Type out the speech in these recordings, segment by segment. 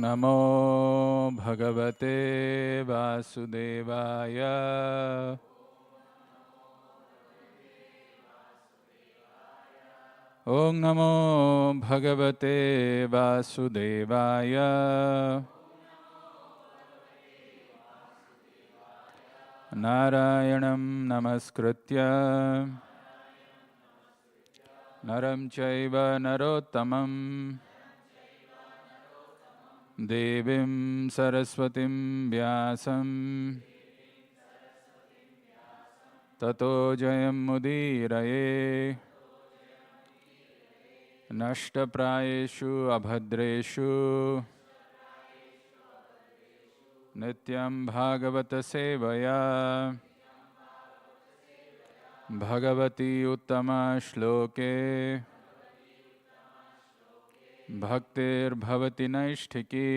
नमो भगवते वासुदेवाय। ओम नमो भगवते वासुदेवाय। नारायणं नमस्कृत्य नरं चैव नरोत्तमं देवीं सरस्वतीं व्यासं ततो जयमुदीरये। नष्टप्रायेषु अभद्रेषु नित्यं भागवत सेवया भगवती उत्तमा श्लोके भक्तिर्भवति नैष्ठिकी।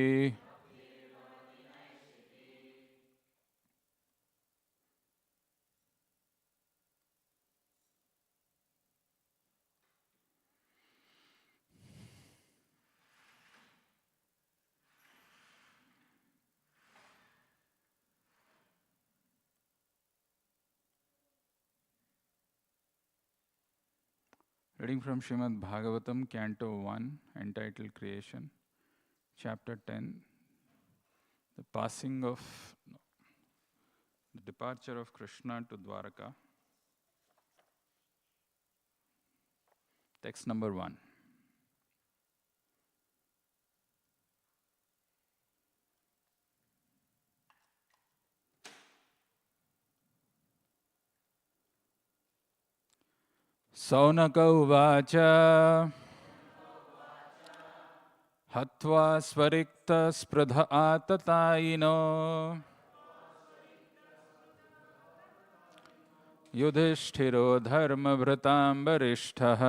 Reading from Srimad Bhagavatam, Canto 1, entitled Creation, Chapter 10, the departure of Krishna to Dwaraka. Text number 1. Saunaka uvacha hatva svarikta spradha atatayino yudhishthiro dharma vratam varishthah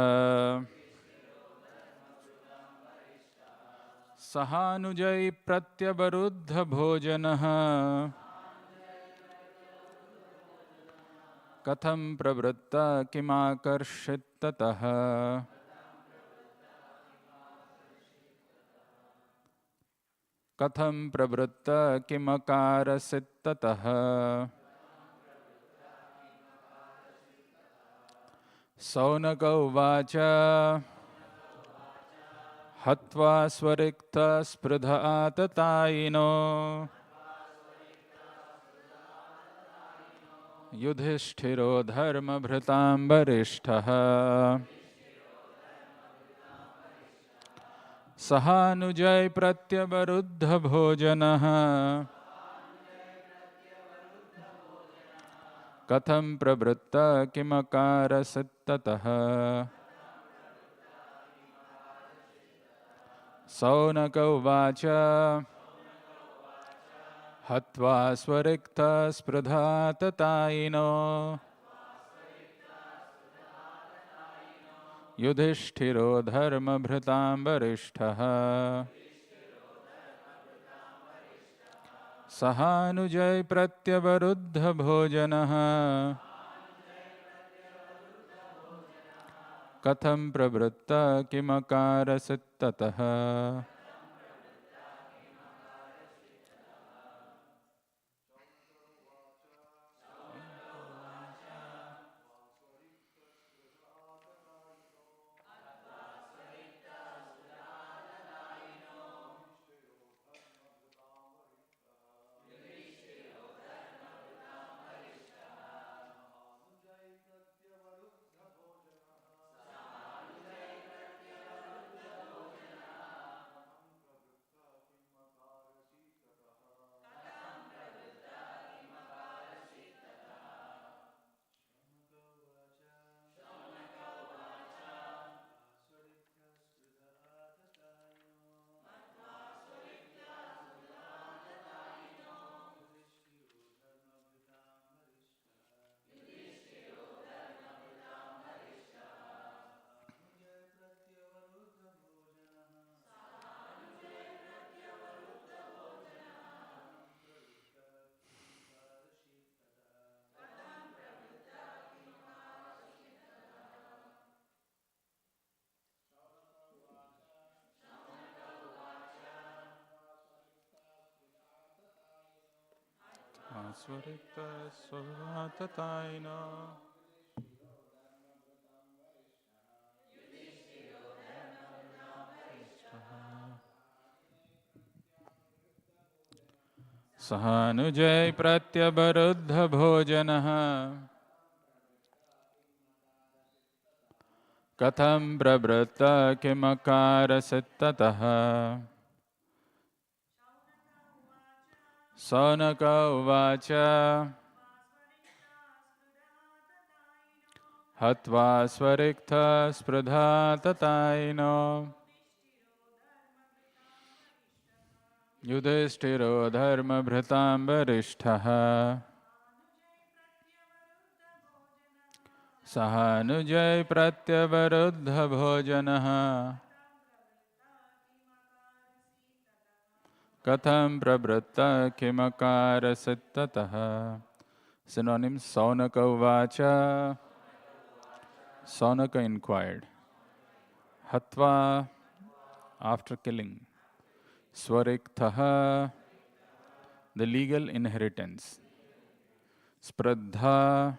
sahanujai pratyavaruddha bhojanah katham pravritta kimakarshit tatah. Katham pravritta kimakarasit tatah. Saunaka uvacha hatva swarikta spradha atatayino yudhishthiro dharma bhratam varishthah sahanujai pratyavaruddha bhojanah katham pravritta kimakarasit tatah. Saunaka uvacha hatva swarikta spradha tatayino yudhishthiro dharma bhratam varishthah sahanujai pratyavaruddha bhojanah katham pravritta kimakarasit tatah. Swarikta Swarvatataina Sahanujay Pratyabaruddha Bhojanaha Katham Prabhrata Kimakara Sittataha Saunaka Uvacha Hatva Swarikta Spradha Tataino Yudhishthiro Dharma Bhritam Varishtaha Sahanujay Pratyavaruddha Bhojanaha Katham Prabhrata Kimakara Sittataha. Synonyms: Saunaka Uvacha. Saunaka inquired. Hatva, after killing. Swariktaha, the legal inheritance. Spradha,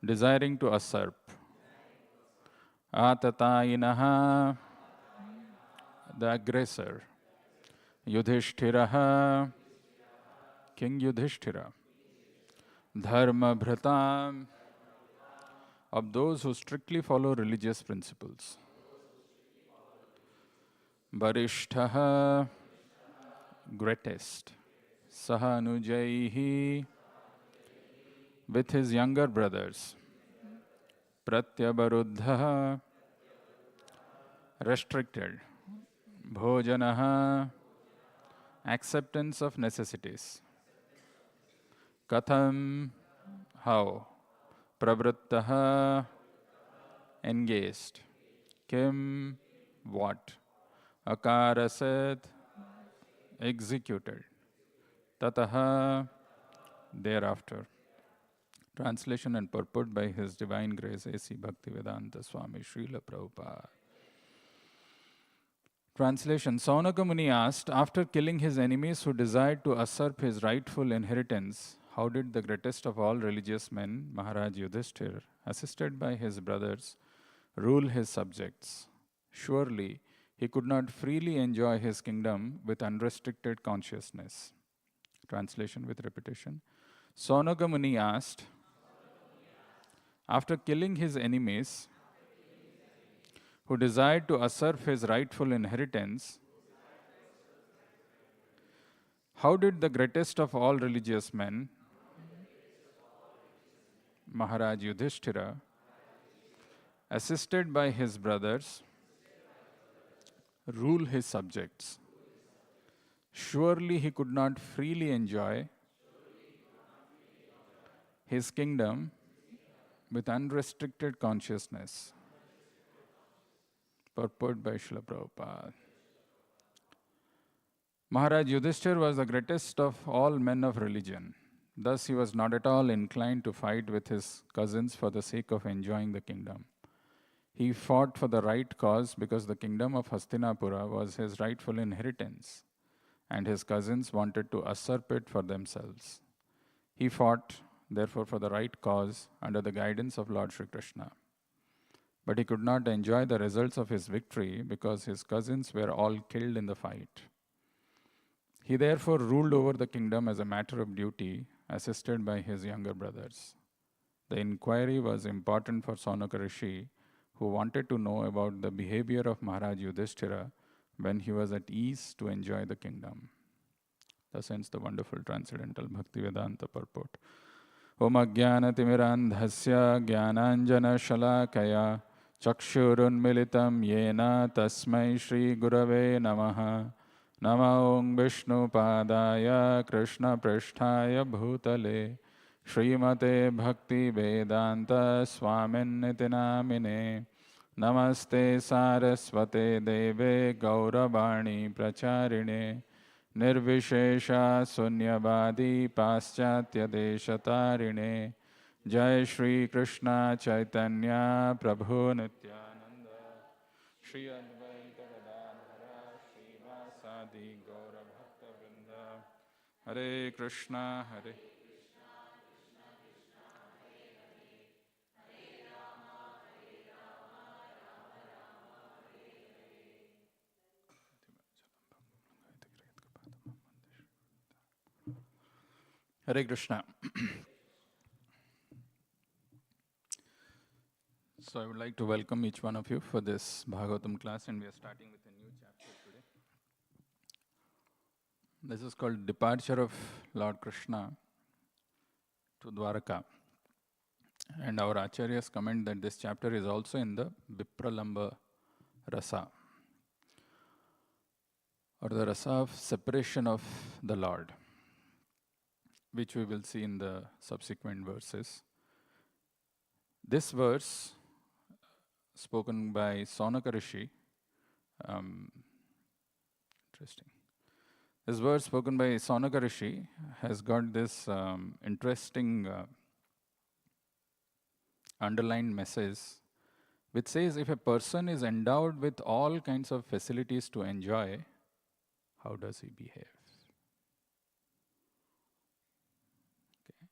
desiring to usurp. Atatayinaha, the aggressor. Yudhishthiraha, King Yudhishthira. Dharma Bhratam, of those who strictly follow religious principles. Varishtaha, greatest. Sahanujaihi, with his younger brothers. Pratyabaruddha, restricted. Bhojanaha, acceptance of necessities. Katham, how. Pravrittaha, engaged. Kim, what. Akarasit, executed. Tataha, thereafter. Translation and purport by His Divine Grace A.C. Bhaktivedanta Swami Srila Prabhupada. Translation. Saunaka Muni asked, after killing his enemies who desired to usurp his rightful inheritance, how did the greatest of all religious men, Maharaj Yudhishthir, assisted by his brothers, rule his subjects? Surely, he could not freely enjoy his kingdom with unrestricted consciousness. Translation with repetition. Saunaka Muni asked, after killing his enemies who desired to usurp his rightful inheritance, how did the greatest of all religious men, Maharaj Yudhishthira, assisted by his brothers, rule his subjects? Surely he could not freely enjoy his kingdom with unrestricted consciousness. Purport by Srila Prabhupada. Maharaj Yudhishthir was the greatest of all men of religion. Thus, he was not at all inclined to fight with his cousins for the sake of enjoying the kingdom. He fought for the right cause because the kingdom of Hastinapura was his rightful inheritance, and his cousins wanted to usurp it for themselves. He fought, therefore, for the right cause under the guidance of Lord Sri Krishna. But he could not enjoy the results of his victory because his cousins were all killed in the fight. He therefore ruled over the kingdom as a matter of duty, assisted by his younger brothers. The inquiry was important for Saunaka Rishi, who wanted to know about the behavior of Maharaj Yudhishthira when he was at ease to enjoy the kingdom. Thus ends the wonderful transcendental Bhaktivedanta purport. Om Ajnanatimirandhasya Jnananjana Shalakaya Chakshurunmilitam Yena Tasmai Shri Gurave Namaha Nama Om Vishnu Padaya Krishna Pristhaya Bhutale Srimate Bhakti Vedanta Swaminiti Namine Namaste Saraswate Deve Gauravani Pracharine Nirvishesha Sunyavadi Paschatya Deshatarine Jai Shri Krishna Chaitanya Prabhu Nityananda Shri Advaita Gadadhara Srivasadi Gaura Bhakta Vrinda Hare Krishna Hare Hare Krishna. So I would like to welcome each one of you for this Bhagavatam class, and we are starting with a new chapter today. This is called Departure of Lord Krishna to Dwaraka. And our acharyas comment that this chapter is also in the Vipralamba Rasa, or the Rasa of separation of the Lord, which we will see in the subsequent verses. This verse, spoken by Saunaka Rishi, interesting. This verse spoken by Saunaka Rishi has got this interesting underlined message which says if a person is endowed with all kinds of facilities to enjoy, how does he behave? Okay.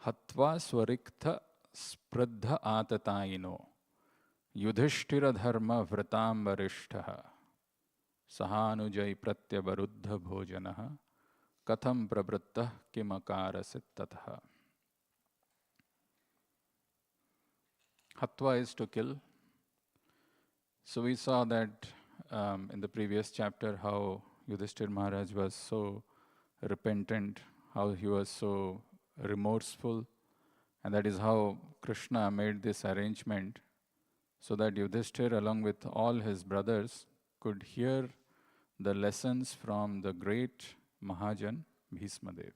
Hatva swariktha spradha atataino yudhishthira dharma vratam varishtaha sahanujai pratyabaruddha bhojanaha katham pravrittah kimakarasit tatha. Hatva is to kill. So we saw that in the previous chapter how Yudhishthir Maharaj was so repentant, how he was so remorseful, and that is how Krishna made this arrangement so that Yudhishthir along with all his brothers could hear the lessons from the great Mahajan Bhismadev.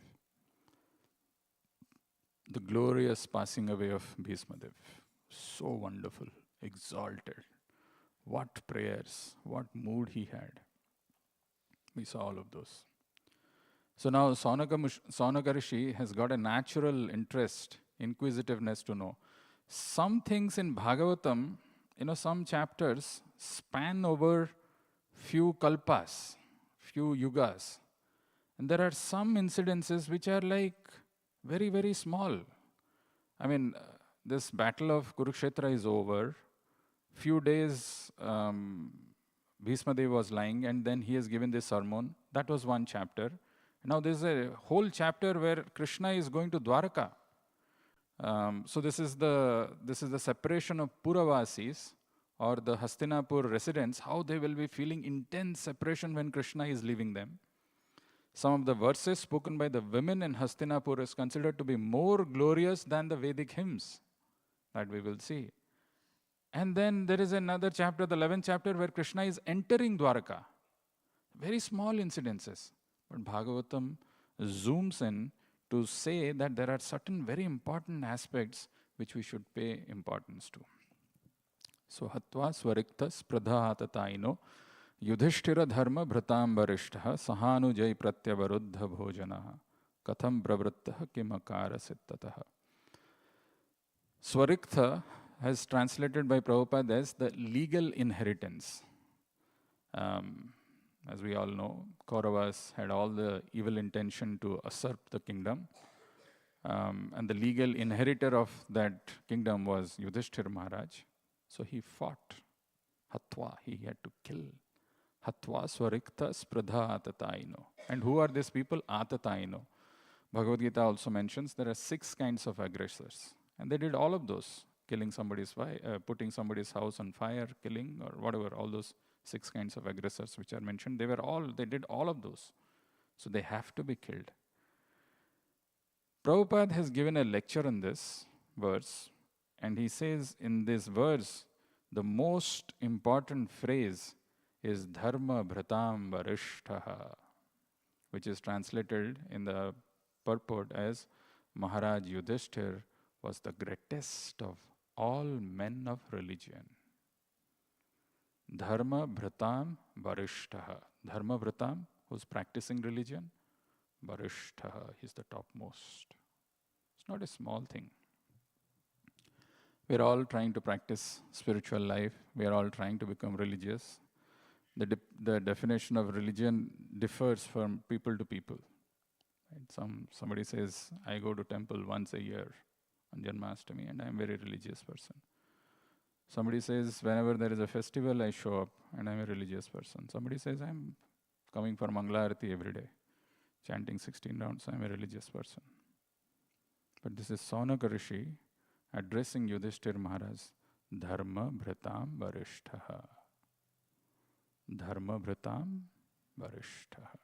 The glorious passing away of Bhismadev. So wonderful, exalted. What prayers, what mood he had. We saw all of those. So now Saunaka Rishi has got a natural interest, inquisitiveness to know. Some things in Bhagavatam, some chapters span over few kalpas, few yugas. And there are some incidences which are like very, very small. I mean, this battle of Kurukshetra is over. Few days, Bhismadev was lying, and then he has given this sermon. That was one chapter. Now there's a whole chapter where Krishna is going to Dwaraka. So this is the separation of Puravasis, or the Hastinapur residents, how they will be feeling intense separation when Krishna is leaving them. Some of the verses spoken by the women in Hastinapur is considered to be more glorious than the Vedic hymns that we will see. And then there is another chapter, the 11th chapter, where Krishna is entering Dwaraka. Very small incidences. But Bhagavatam zooms in to say that there are certain very important aspects which we should pay importance to. So, Hatva Swarikta Spradha Atataino Yudhishthira Dharma Bhratam Varishtaha Sahanujai Pratyavaruddha Bhojanaha Katham Pravrittaha Kimakara Sittataha. Swariktha has translated by Prabhupada as the legal inheritance. As we all know, Kauravas had all the evil intention to usurp the kingdom. And the legal inheritor of that kingdom was Yudhishthir Maharaj. So he fought. Hatva, he had to kill. Hatva Swarikta Spradha Atataino. And who are these people? Atataino. Bhagavad Gita also mentions there are 6 kinds of aggressors. And they did all of those. Killing somebody's wife, putting somebody's house on fire, killing, or whatever, all those 6 kinds of aggressors which are mentioned, they did all of those. So they have to be killed. Prabhupada has given a lecture on this verse, and he says in this verse, the most important phrase is Dharma Bhratam Varishtaha, which is translated in the purport as Maharaj Yudhishthir was the greatest of all men of religion. Dharma Bhratam Varishtaha. Dharma Bhratam, who's practicing religion, Varishtaha, he's the topmost. It's not a small thing. We're all trying to practice spiritual life. We are all trying to become religious. The definition of religion differs from people to people. Right? Somebody says, I go to temple once a year on Janmashtami and I'm a very religious person. Somebody says, whenever there is a festival, I show up and I'm a religious person. Somebody says, I'm coming for Mangala Arati every day. chanting 16 rounds, I'm a religious person. But this is Saunaka Rishi addressing Yudhishthir Maharaj, Dharma Bhritam Varishtaha. Dharma Bhritam Varishtaha.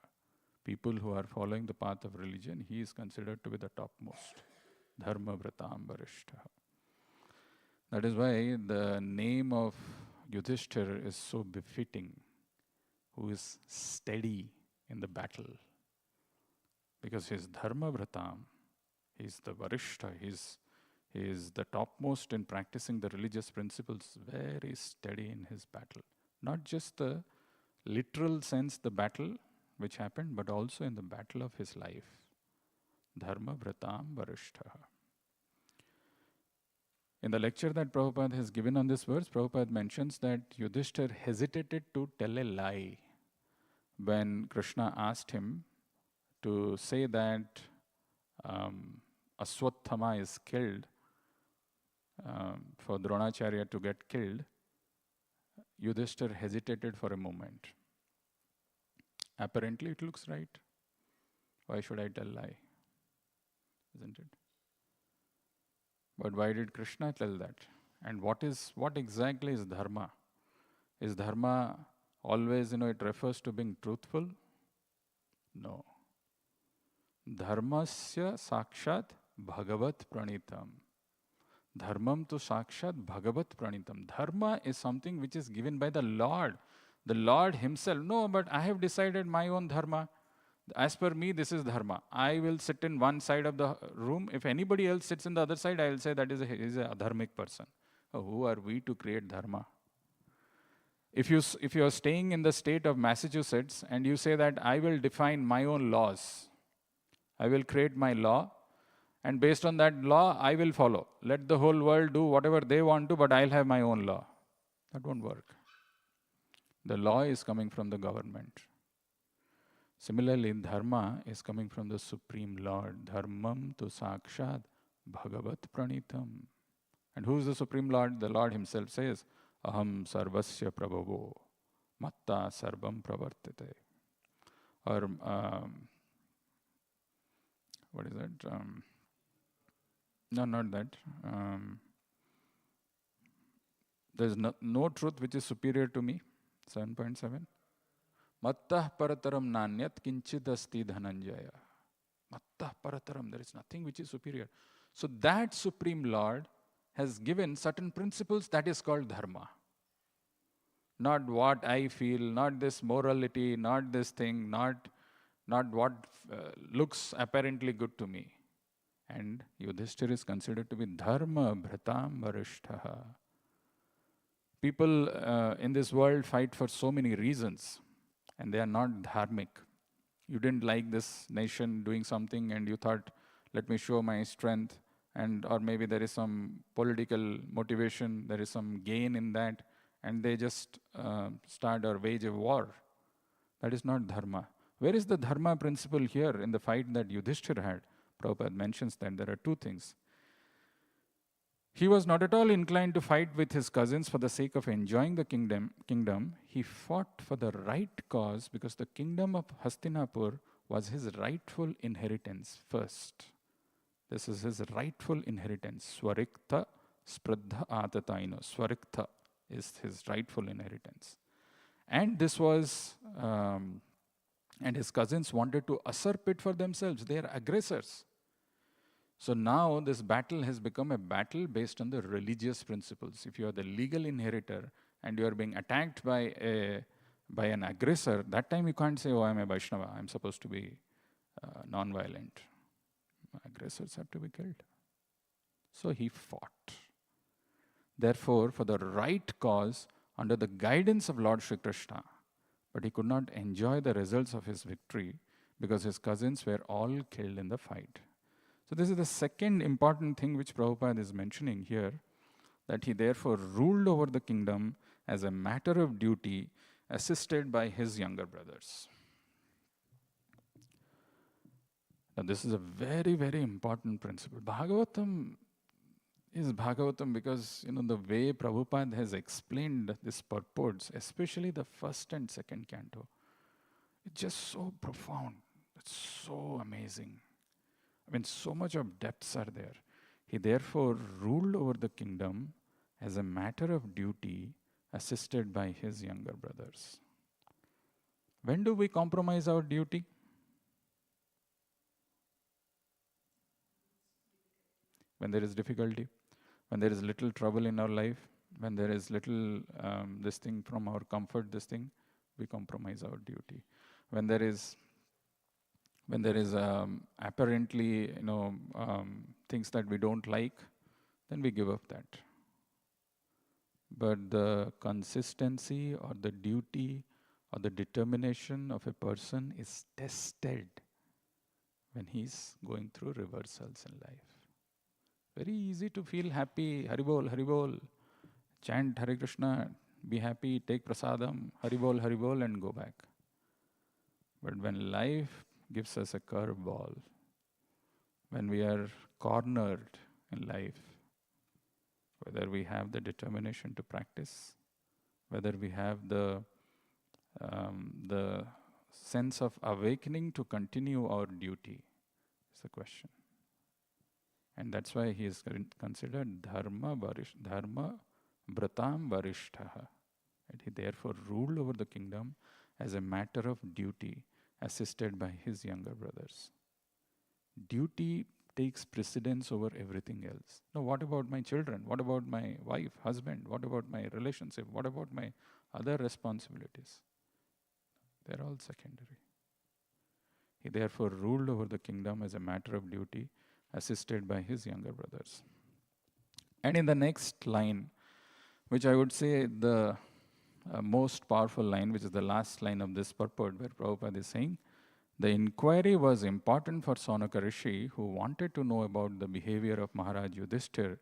People who are following the path of religion, he is considered to be the topmost. Dharma Vratam Varishtaha. That is why the name of Yudhishthir is so befitting, who is steady in the battle. Because his Dharma Vratam, he's the Varishta, he is the topmost in practicing the religious principles, very steady in his battle. Not just the literal sense, the battle which happened, but also in the battle of his life. Dharma Vratam Varishtaha. In the lecture that Prabhupada has given on this verse, Prabhupada mentions that Yudhishthir hesitated to tell a lie when Krishna asked him to say that Aswathama is killed, for Dronacharya to get killed. Yudhishthir hesitated for a moment. Apparently it looks right. Why should I tell lie? Isn't it? But why did Krishna tell that? And what exactly is dharma? Is dharma always, it refers to being truthful? No. Dharmasya sakshat bhagavat pranitam. Dharmam tu sakshat bhagavat pranitam. Dharma is something which is given by the Lord. The Lord himself. No, but I have decided my own dharma. As per me, this is dharma. I will sit in one side of the room. If anybody else sits in the other side, I will say that is a adharmic person. Oh, who are we to create dharma? If you are staying in the state of Massachusetts and you say that I will define my own laws, I will create my law, and based on that law, I will follow. Let the whole world do whatever they want to, but I'll have my own law. That won't work. The law is coming from the government. Similarly, dharma is coming from the Supreme Lord. Dharmam tu sakshat bhagavat pranitam. And who is the Supreme Lord? The Lord himself says, Aham sarvasya prabhavo matta sarvam pravartate. Or, what is that? No, not that. There's no truth which is superior to me. 7.7. Mattah parataram nanyat kinchid asti dhananjaya. Mattah parataram, there is nothing which is superior. So that Supreme Lord has given certain principles that is called dharma. Not what I feel, not this morality, not this thing, not what looks apparently good to me. And Yudhishthir is considered to be dharma bhritam varishtaha. People in this world fight for so many reasons, and they are not dharmic. You didn't like this nation doing something and you thought, let me show my strength, or maybe there is some political motivation, there is some gain in that, and they just start or wage a war. That is not dharma. Where is the dharma principle here in the fight that Yudhishthir had? Prabhupada mentions that there are two things. He was not at all inclined to fight with his cousins for the sake of enjoying the kingdom. He fought for the right cause because the kingdom of Hastinapur was his rightful inheritance first. This is his rightful inheritance. Swariktha spradha atataino. Swariktha is his rightful inheritance. And this was, and his cousins wanted to usurp it for themselves. They are aggressors. So now this battle has become a battle based on the religious principles. If you are the legal inheritor and you are being attacked by an aggressor, that time you can't say, oh, I'm a Vaishnava, I'm supposed to be non-violent. Aggressors have to be killed. So he fought. Therefore, for the right cause, under the guidance of Lord Shri Krishna, but he could not enjoy the results of his victory because his cousins were all killed in the fight. So this is the second important thing which Prabhupada is mentioning here, that he therefore ruled over the kingdom as a matter of duty, assisted by his younger brothers. Now this is a very, very important principle. Bhagavatam is Bhagavatam because, the way Prabhupada has explained this purports, especially the first and second canto, it's just so profound. It's so amazing. I mean, so much of depths are there. He therefore ruled over the kingdom as a matter of duty, assisted by his younger brothers. When do we compromise our duty? When there is difficulty, when there is little trouble in our life, when there is little this thing from our comfort, this thing, we compromise our duty. When there is apparently things that we don't like, then we give up that. But the consistency or the duty or the determination of a person is tested when he's going through reversals in life. Very easy to feel happy, Haribol, Haribol, chant Hare Krishna, be happy, take prasadam, Haribol, and go back. But when life gives us a curveball, when we are cornered in life, whether we have the determination to practice, whether we have the sense of awakening to continue our duty, is the question. And that's why he is considered dharma vratam varishtaha. And he therefore ruled over the kingdom as a matter of duty, assisted by his younger brothers. Duty takes precedence over everything else. Now, what about my children? What about my wife, husband? What about my relationship? What about my other responsibilities? They're all secondary. He therefore ruled over the kingdom as a matter of duty, assisted by his younger brothers. And in the next line, which I would say the most powerful line, which is the last line of this purport, where Prabhupada is saying, the inquiry was important for Saunaka Rishi, who wanted to know about the behavior of Maharaj Yudhishthir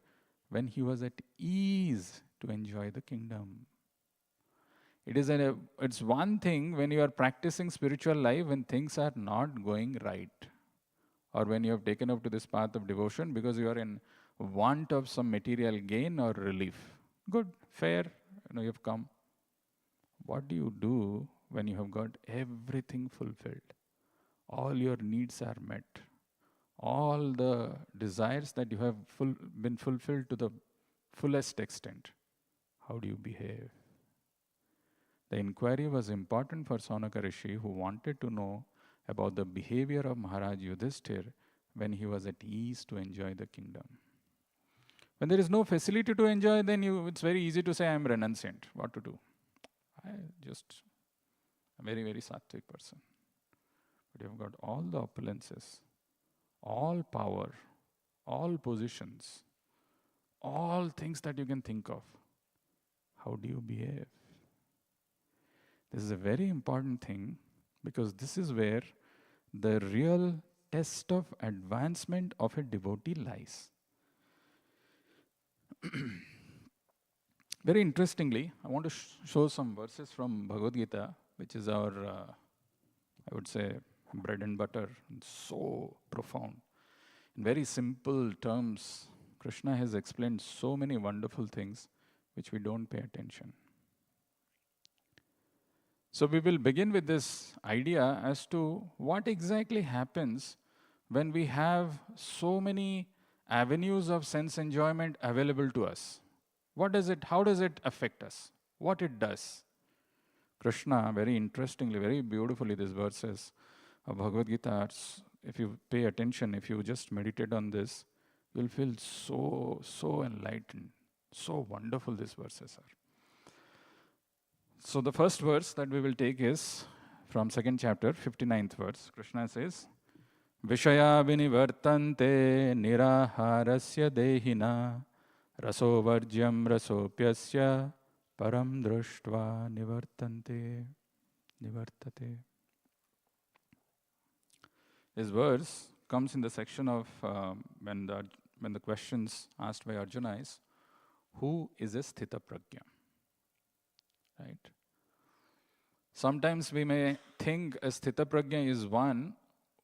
when he was at ease to enjoy the kingdom. It's one thing when you are practicing spiritual life when things are not going right, or when you have taken up to this path of devotion because you are in want of some material gain or relief. Good, fair, you have come. What do you do when you have got everything fulfilled? All your needs are met. All the desires that you have been fulfilled to the fullest extent. How do you behave? The inquiry was important for Saunaka Rishi, who wanted to know about the behavior of Maharaj Yudhishthir when he was at ease to enjoy the kingdom. When there is no facility to enjoy, then it's very easy to say, I am renunciant. What to do? I'm a very, very sattvic person. But you've got all the opulences, all power, all positions, all things that you can think of. How do you behave? This is a very important thing, because this is where the real test of advancement of a devotee lies. Very interestingly, I want to show some verses from Bhagavad Gita, which is our, I would say, bread and butter, and so profound. In very simple terms, Krishna has explained so many wonderful things which we don't pay attention. So we will begin with this idea as to what exactly happens when we have so many avenues of sense enjoyment available to us. How does it affect us? What it does? Krishna, very interestingly, very beautifully, these verses of Bhagavad Gita, if you pay attention, if you just meditate on this, you'll feel so enlightened. So wonderful these verses are. So the first verse that we will take is from 2nd chapter, 59th verse. Krishna says, Vishaya vinivartante niraharasya dehina rasovarjyam rasopyasya param drushtva nivartate. This verse comes in the section of when the questions asked by Arjuna is, who is a sthita prajna? Right? Sometimes we may think a sthita prajna is one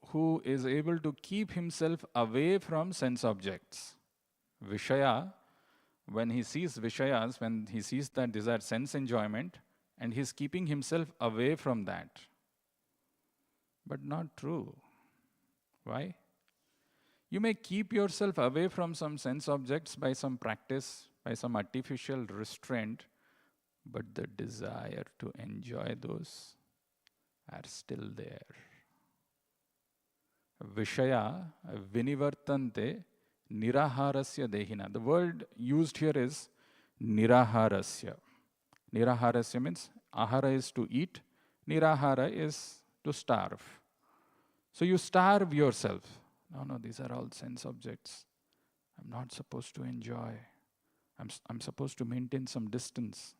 who is able to keep himself away from sense objects. Vishaya, when he sees Vishayas, when he sees that these are sense enjoyment, and he's keeping himself away from that. But not true. Why? You may keep yourself away from some sense objects by some practice, by some artificial restraint, but the desire to enjoy those are still there. Vishaya vinivartante niraharasya dehina. The word used here is niraharasya. Niraharasya means ahara is to eat, nirahara is to starve. So you starve yourself. No, these are all sense objects. I'm not supposed to enjoy. I'm supposed to maintain some distance.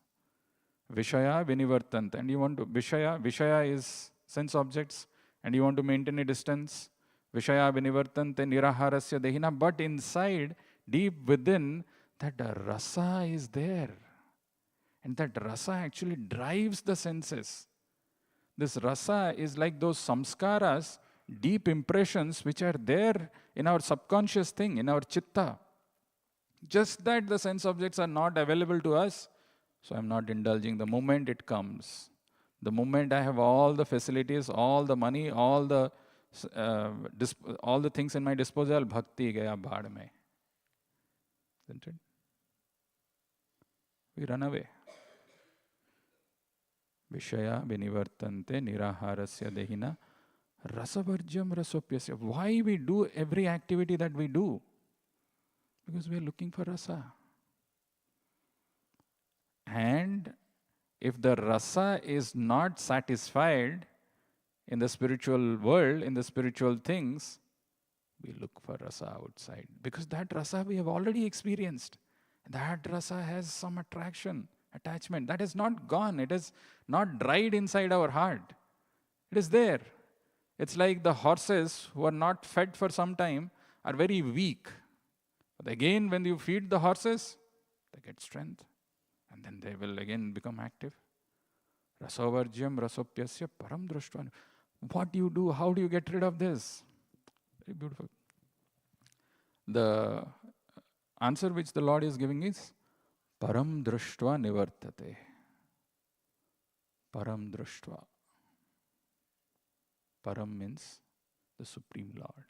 Vishaya vinivartanta. And you want to, Vishaya is sense objects, and you want to maintain a distance. Vishaya vinivartante niraharasya dehina. But inside, deep within, that rasa is there. And that rasa actually drives the senses. This rasa is like those samskaras, deep impressions which are there in our subconscious thing, in our chitta. Just that the sense objects are not available to us, so I'm not indulging. The moment it comes, the moment I have all the facilities, all the money, all the things in my disposal, bhakti gaya bhaad mein. Isn't it? We run away. Vishaya vinivartante niraharasya dehina rasavarjam rasopyasya. Why we do every activity that we do? Because we are looking for rasa. And if the rasa is not satisfied in the spiritual world, in the spiritual things, we look for rasa outside. Because that rasa we have already experienced. That rasa has some attraction, attachment. That is not gone. It is not dried inside our heart. It is there. It's like the horses who are not fed for some time are very weak. But again, when you feed the horses, they get strength. And then they will again become active. Rasovarjyam rasopyasya param drushtva. What do you do? How do you get rid of this? Very beautiful. The answer which the Lord is giving is param drushtva nivartate. Param drushtva. Param means the Supreme Lord.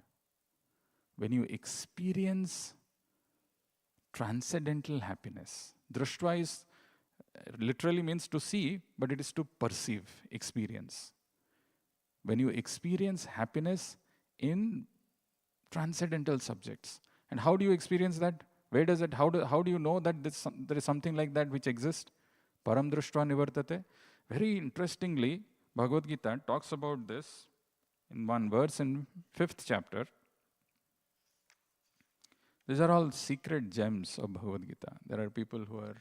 When you experience transcendental happiness, drushtva is literally means to see, but it is to perceive, experience. When you experience happiness in transcendental subjects. And how do you experience that? Where does it, how do you know that there is something like that which exists? Param drushtva nivartate. Very interestingly, Bhagavad Gita talks about this in one verse in 5th chapter. These are all secret gems of Bhagavad Gita. There are people who are,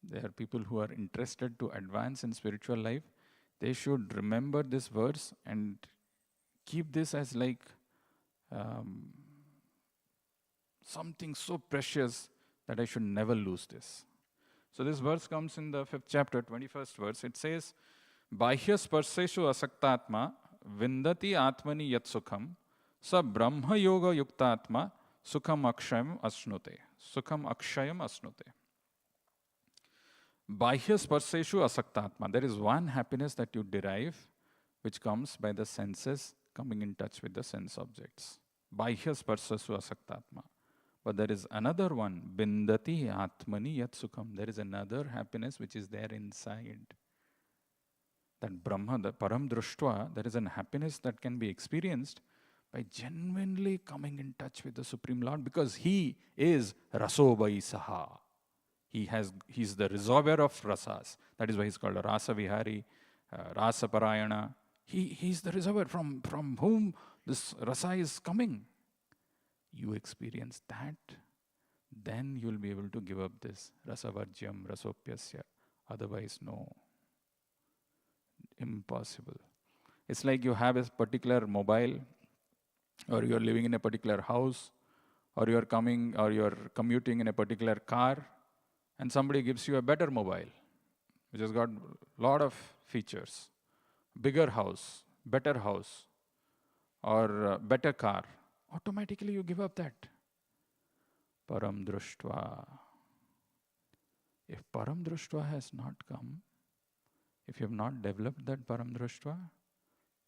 there are people who are interested to advance in spiritual life. They should remember this verse and keep this as like something so precious that I should never lose this. So this verse comes in the 5th chapter, 21st verse. It says, Bahya sparseshu asaktatma vindati atmani yat sukham sa brahma yoga yuktatma sukham akshayam asnute. Sukham akshayam asnute. Bahya sparseshu asaktatma. There is one happiness that you derive which comes by the senses coming in touch with the sense objects. Bahya sparseshu asaktatma. But there is another one, bindati atmani yat sukham. There is another happiness which is there inside. That Brahma, the param drushtva, there is an happiness that can be experienced by genuinely coming in touch with the Supreme Lord, because He is rasobai saha. He's the reservoir of rasas. That is why He's called a rasa vihari, rasa parayana. He's the reservoir from whom this rasa is coming. You experience that, then you'll be able to give up this rasavarjyam rasopyasya. Otherwise, no. Impossible. It's like you have a particular mobile, or you're living in a particular house, or you're commuting in a particular car, and somebody gives you a better mobile, which has got a lot of features. Bigger house, better house, or better car. Automatically you give up that. Param drushtva. If param drushtva has not come, if you have not developed that param drashtva,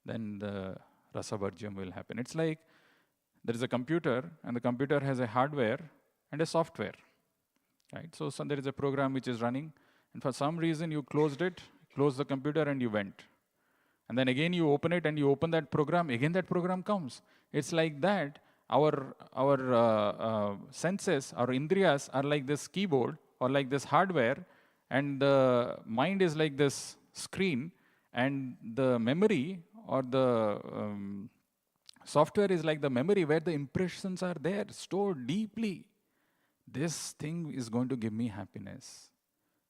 then the rasavarjam will happen. It's like there is a computer, and the computer has a hardware and a software, right? So there is a program which is running, and for some reason you closed the computer, and you went. And then again you open it, and you open that program, again that program comes. It's like that. Our senses, our indriyas are like this keyboard or like this hardware, and the mind is like this screen, and the memory or the software is like the memory where the impressions are there, stored deeply. This thing is going to give me happiness.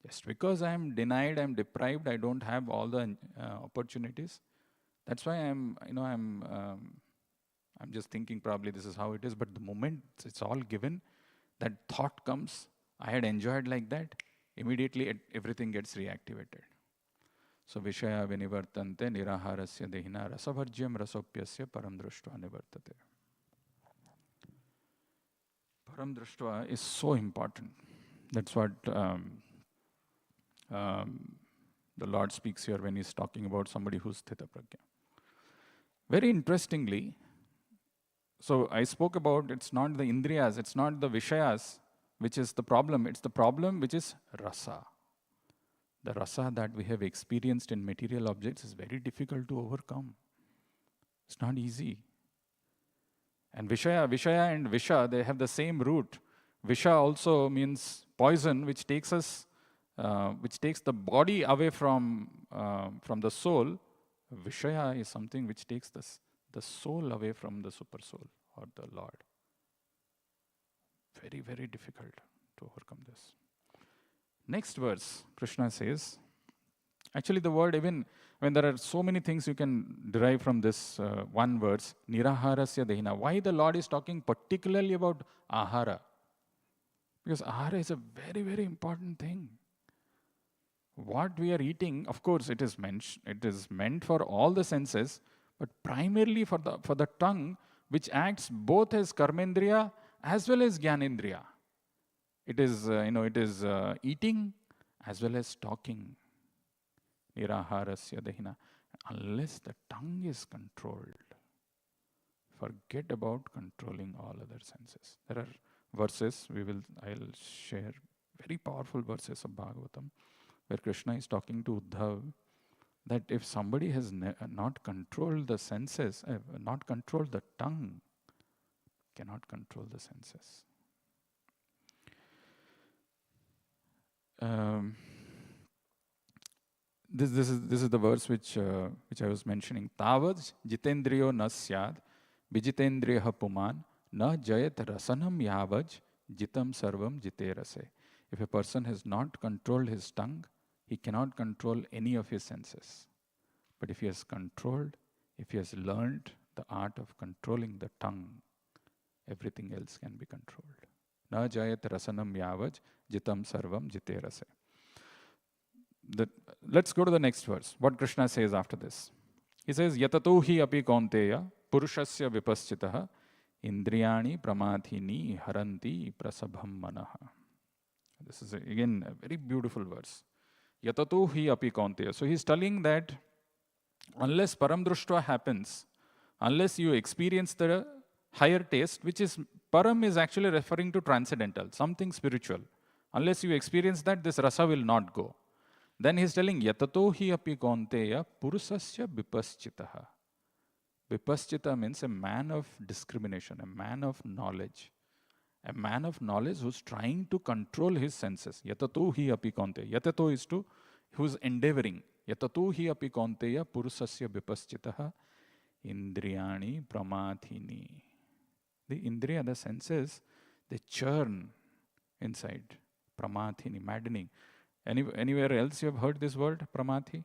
Just because I'm denied, I'm deprived, I don't have all the opportunities. That's why I'm just thinking probably this is how it is, but the moment it's all given, that thought comes, I had enjoyed like that, immediately everything gets reactivated. So Vishaya vinivartante niraharasya dehina rasavarjyam rasopyasya param drushtva nivartate. Param drushtva is so important. That's what the Lord speaks here when he's talking about somebody who's sthita prajna. Very interestingly, so I spoke about it's not the indriyas, it's not the vishayas which is the problem, it's the problem which is rasa. The rasa that we have experienced in material objects is very difficult to overcome. It's not easy. And vishaya and visha, they have the same root. Visha also means poison, which takes the body away from the soul. Vishaya is something which takes the soul away from the super soul or the Lord. Very, very difficult to overcome this. Next verse, Krishna says, actually the word even, when there are so many things you can derive from this one verse, niraharasya dehina. Why the Lord is talking particularly about ahara? Because ahara is a very, very important thing. What we are eating, of course, it is meant for all the senses, but primarily for the tongue, which acts both as karmendriya as well as gyanendriya. It is eating as well as talking. Niraharasya dehina. Unless the tongue is controlled, forget about controlling all other senses. There are verses I'll share very powerful verses of Bhagavatam where Krishna is talking to Uddhav that if somebody has not controlled the senses, not controlled the tongue, cannot control the senses. This is the verse which I was mentioning. Tavad jitendriyo na syad vijitendriya puman na jayat rasanam yavaj jitam sarvam jiterase. If a person has not controlled his tongue, he cannot control any of his senses. But if he has learned the art of controlling the tongue, everything else can be controlled. Na jayat rasanam yavaj jitam sarvam jiterase. Let's go to the next verse. What Krishna says after this. He says, Yatato hi api kaunteya purushasya vipaschitaha indriyani pramathini haranti prasabham manaha. This is again a very beautiful verse. Yatato hi api kaunteya. So he's telling that unless param drushtva happens, unless you experience the higher taste, which is, param is actually referring to transcendental, something spiritual. Unless you experience that, this rasa will not go. Then he's telling, Yatato hi api kaunteya purusasya vipaschitaha. Vipaschita means a man of discrimination, a man of knowledge. A man of knowledge who's trying to control his senses. Yatato hi api kaunteya. Yatato is who's endeavoring. Yatato hi api kaunteya purusasya vipaschitaha indriyani pramathini. The indriya, the senses, they churn inside. Pramathini, maddening. Anywhere else you have heard this word, pramathi?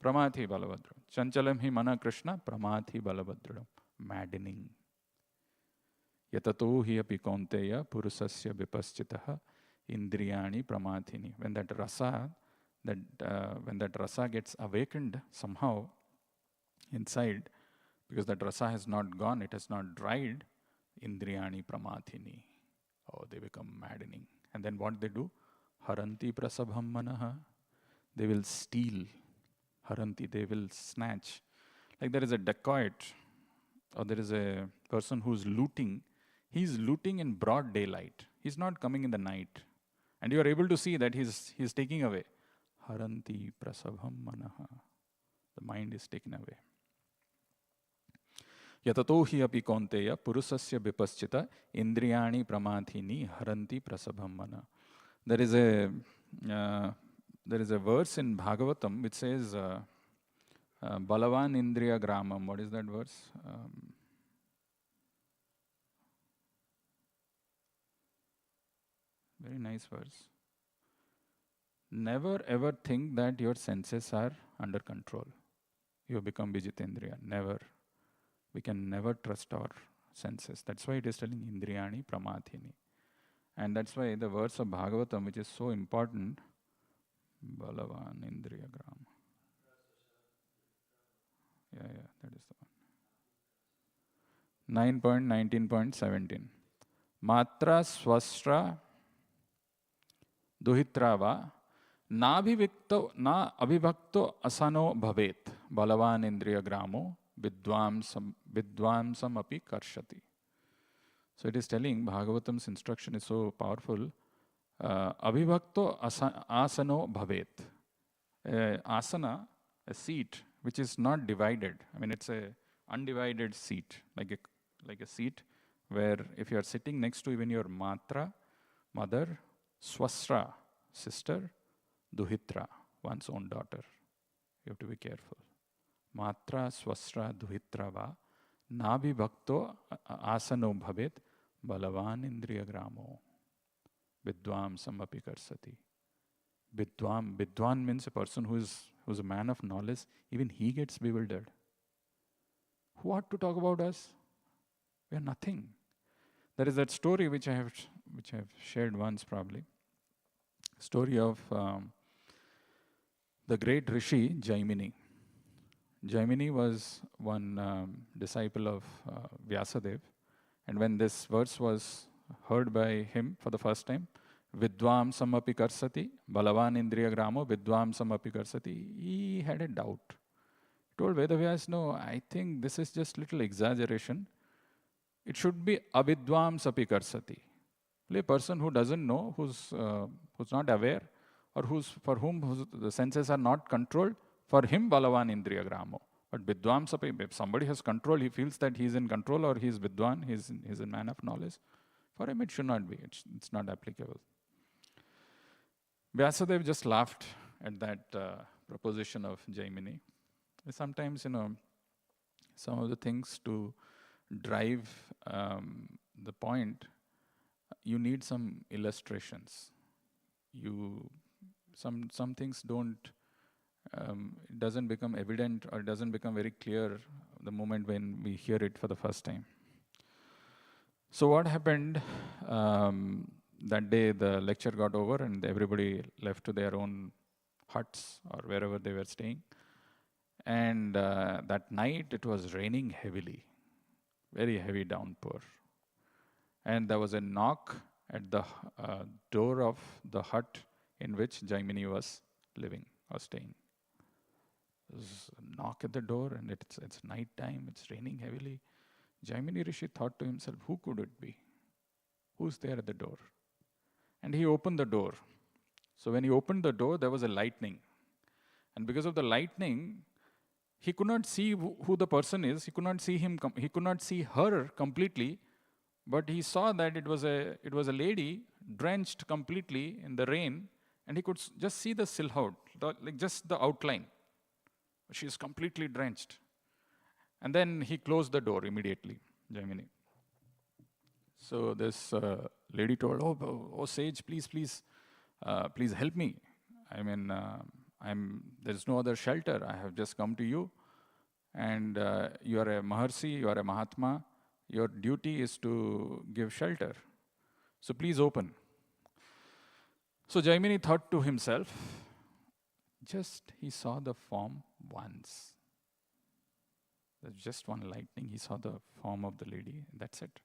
Pramathi balavadram. Chanchalam hi mana Krishna, pramathi balavadram. Maddening. Yatato hi api kaunteya purusasya vipaschitaha indriyani pramathini. When that rasa gets awakened somehow inside, because that rasa has not gone, it has not dried, indriyani pramathini. Oh, they become maddening. And then what they do? Haranti prasabham manaha. They will steal. Haranti, they will snatch. Like there is a dacoit, or there is a person who's looting. He's looting in broad daylight. He's not coming in the night. And you are able to see that he's taking away. Haranti prasabham manaha. The mind is taken away. Yatato hi api kaunteya purusasya vipaschita indriyani pramathini haranti prasabham mana. There is a verse in Bhagavatam which says Balavan Indriya Gramam. What is that verse? Very nice verse. Never ever think that your senses are under control. You become Vijitendriya. Never. We can never trust our senses. That's why it is telling Indriyani Pramathini. And that's why the verse of Bhagavatam, which is so important, Balavan Indriya Grama. Yeah, that is the one. 9.19.17. Matra swastra duhitrava na abhivakto asano bhavet balavan indriya gramo vidvamsam api karshati. So it is telling, Bhagavatam's instruction is so powerful. Abhivakto asano bhavet. Asana, a seat which is not divided. I mean, it's a undivided seat, like a seat where if you are sitting next to even your matra, mother, swasra, sister, duhitra, one's own daughter. You have to be careful. Matra, swasra, duhitra va, nabi bhakto asano bhavet, balavan indriya gramo, vidvam samapi karsati. Vidwan means a person who's a man of knowledge. Even he gets bewildered. Who ought to talk about us? We are nothing. There is that story which I have shared once probably. Story of the great Rishi Jaimini. Jaimini was one disciple of Vyasadeva, and when this verse was heard by him for the first time, Vidvam samapi karsati, balavan indriya gramo, vidvam samapi karsati, he had a doubt. He told Vedavyas, no, I think this is just little exaggeration. It should be avidvam sapi karsati. A person who doesn't know, who's not aware, or for whom the senses are not controlled, for him balavan indriya gramo. But vidvam sapi, if somebody has control, he feels that he is in control or he is vidwan, he is a man of knowledge. For him it should not be, it's not applicable. Vyasadeva just laughed at that proposition of Jaimini. Sometimes, some of the things to drive the point, you need some illustrations. Some things it doesn't become evident or it doesn't become very clear the moment when we hear it for the first time. So what happened? That day the lecture got over and everybody left to their own huts or wherever they were staying. And that night it was raining heavily, very heavy downpour. And there was a knock at the door of the hut in which Jaimini was living or staying. There was a knock at the door and it's night time, it's raining heavily. Jaimini Rishi thought to himself, who could it be? Who's there at the door? And he opened the door. So when he opened the door, there was a lightning. And because of the lightning, he could not see who the person is. He could not see him. He could not see her completely. But he saw that it was a lady drenched completely in the rain, and he could just see the silhouette, like just the outline. She is completely drenched. And then he closed the door immediately, Jaimini. So this lady told, oh sage, please help me. I mean, there's no other shelter. I have just come to you, and you are a Maharshi, you are a Mahatma. Your duty is to give shelter. So please open. So Jaimini thought to himself, just he saw the form once. There's just one lightning. He saw the form of the lady. That's it.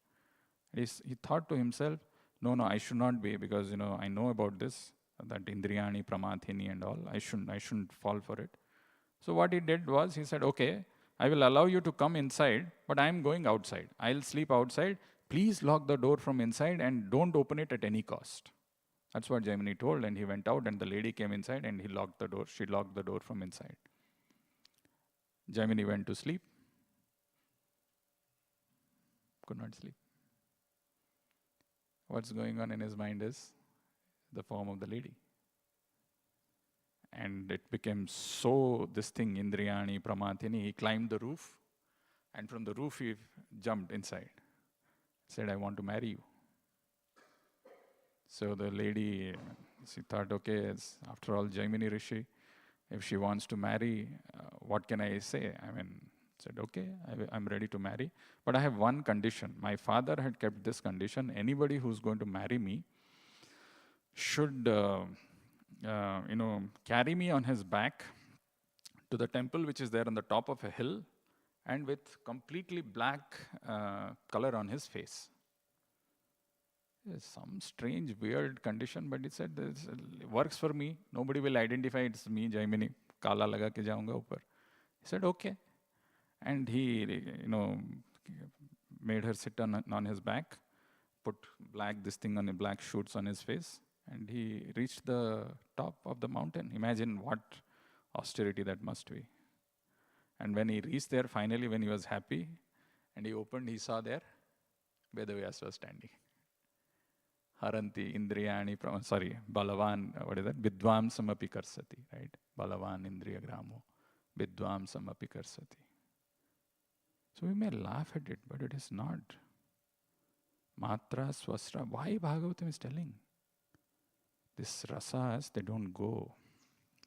He thought to himself, no, I should not be, because, I know about this, that Indriyani, Pramathini and all. I shouldn't fall for it. So what he did was, he said, okay, I will allow you to come inside, but I am going outside. I'll sleep outside. Please lock the door from inside and don't open it at any cost. That's what Jaimini told, and he went out, and the lady came inside, and he locked the door. She locked the door from inside. Jaimini went to sleep. Could not sleep. What's going on in his mind is the form of the lady. And it became so, this thing, Indriyani, Pramathini, he climbed the roof, and from the roof he jumped inside. Said, I want to marry you. So the lady, she thought, okay, after all, Jaimini Rishi, if she wants to marry, what can I say? Said, okay, I'm ready to marry, but I have one condition. My father had kept this condition. Anybody who's going to marry me should, carry me on his back to the temple which is there on the top of a hill, and with completely black color on his face. Some strange, weird condition, but he said, this works for me. Nobody will identify it's me, Jaimini. Kala laga ke jaunga upar. He said, okay. And he, made her sit on his back, put this thing on black shoots on his face, and he reached the top of the mountain. Imagine what austerity that must be. And when he reached there, finally, when he was happy, and he opened, he saw there, Vedavyas was standing. Haranti, Indriyani, Balavan, what is that? Vidvam samapi karsati, right? Balavan, Indriya gramo, Vidvam samapi karsati. So we may laugh at it, but it is not. Matra, swastra. Why Bhagavatam is telling? These rasas, they don't go.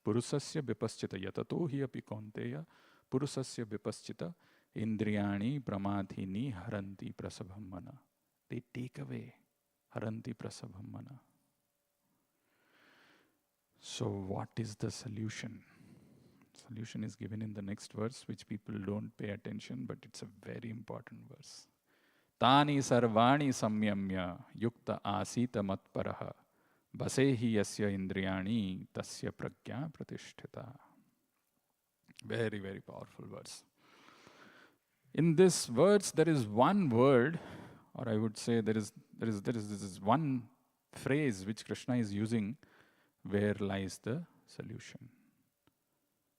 Purusasya vipaschita yatato hi api kaunteya purusasya vipaschita indriyani pramathini haranti prasabham mana. They take away haranti prasabham mana. So what is the solution? Solution is given in the next verse, which people don't pay attention, but it's a very important verse. Tani sarvani samyamya yukta asita matparaha basehi yasya indriyani tasya pragya pratishtita. Very, very powerful verse. In this verse, there is one word, or I would say there is one phrase which Krishna is using, where lies the solution.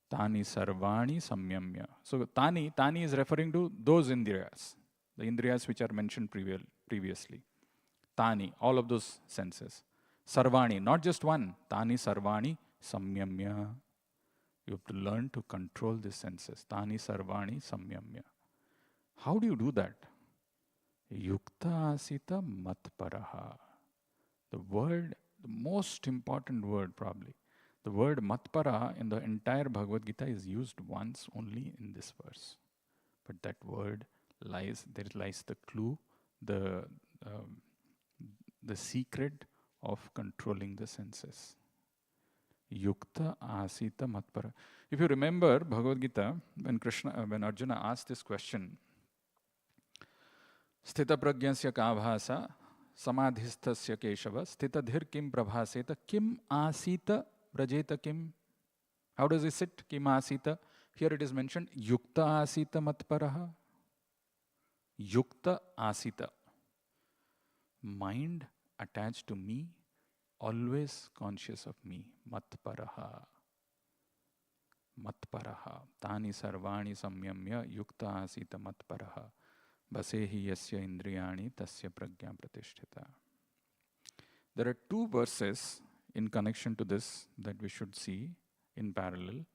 Tani sarvani samyamya. So tani is referring to those indriyas, the indriyas which are mentioned previously. Tani, all of those senses. Sarvani, not just one. Tani sarvani samyamya. You have to learn to control the senses. Tani sarvani samyamya. How do you do that? Yukta asita matparaha. The word, the most important word probably. The word matpara in the entire Bhagavad Gita is used once only in this verse. But that word there lies the clue, the secret of controlling the senses. Yukta asita matpara. If you remember Bhagavad Gita, when Arjuna asked this question, Sthita pragyasya ka bhasa samadhisthasya keshava sthitadhir kim prabhaseta kim asita Brajeta kim. How does it sit? Kim asita. Here it is mentioned yukta asita matparaha. Yukta asita. Mind attached to me, always conscious of me. Matparaha. Matparaha. Tani sarvani samyamya yukta asita matparaha. Basehi yasya indriyani tasya pragya pratishtita. There are two verses in connection to this that we should see in parallel.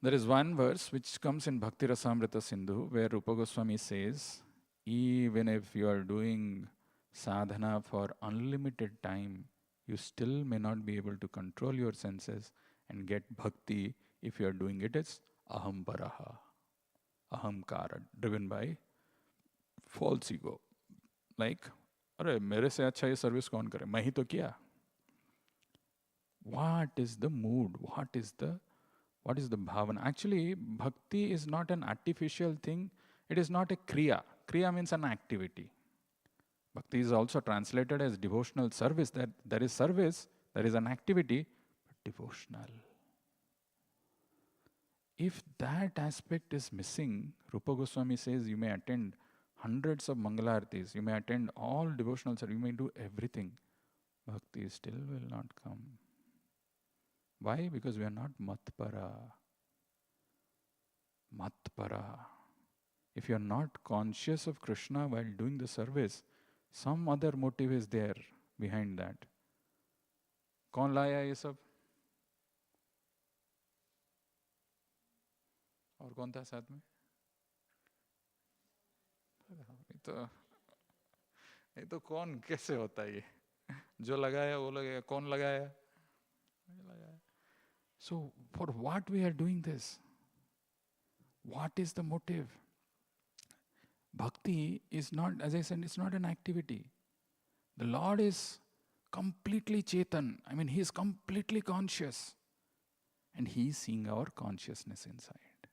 There is one verse which comes in Bhakti Rasamrita Sindhu, where Rupa Goswami says, even if you are doing sadhana for unlimited time, you still may not be able to control your senses and get bhakti if you are doing it as ahamparaha, ahamkara, driven by false ego. Like, अरे मेरे से अच्छा ये service कौन करे, मैं ही तो किया. What is the mood? What is the bhavana? Actually, bhakti is not an artificial thing. It is not a kriya. Kriya means an activity. Bhakti is also translated as devotional service. That there is service, there is an activity, but devotional. If that aspect is missing, Rupa Goswami says you may attend hundreds of Mangalartis, you may attend all devotional service, you may do everything. Bhakti still will not come. Why? Because we are not matpara. Matpara. If you are not conscious of Krishna while doing the service, some other motive is there behind that. कौन लाया ये सब? और कौन था साथ में? ये तो कौन कैसे होता है ये? जो लगाया वो लगाया, कौन लगाया? So for what we are doing this? What is the motive? Bhakti is not, as I said, it's not an activity. The Lord is completely Chetan. I mean, He is completely conscious. And He is seeing our consciousness inside.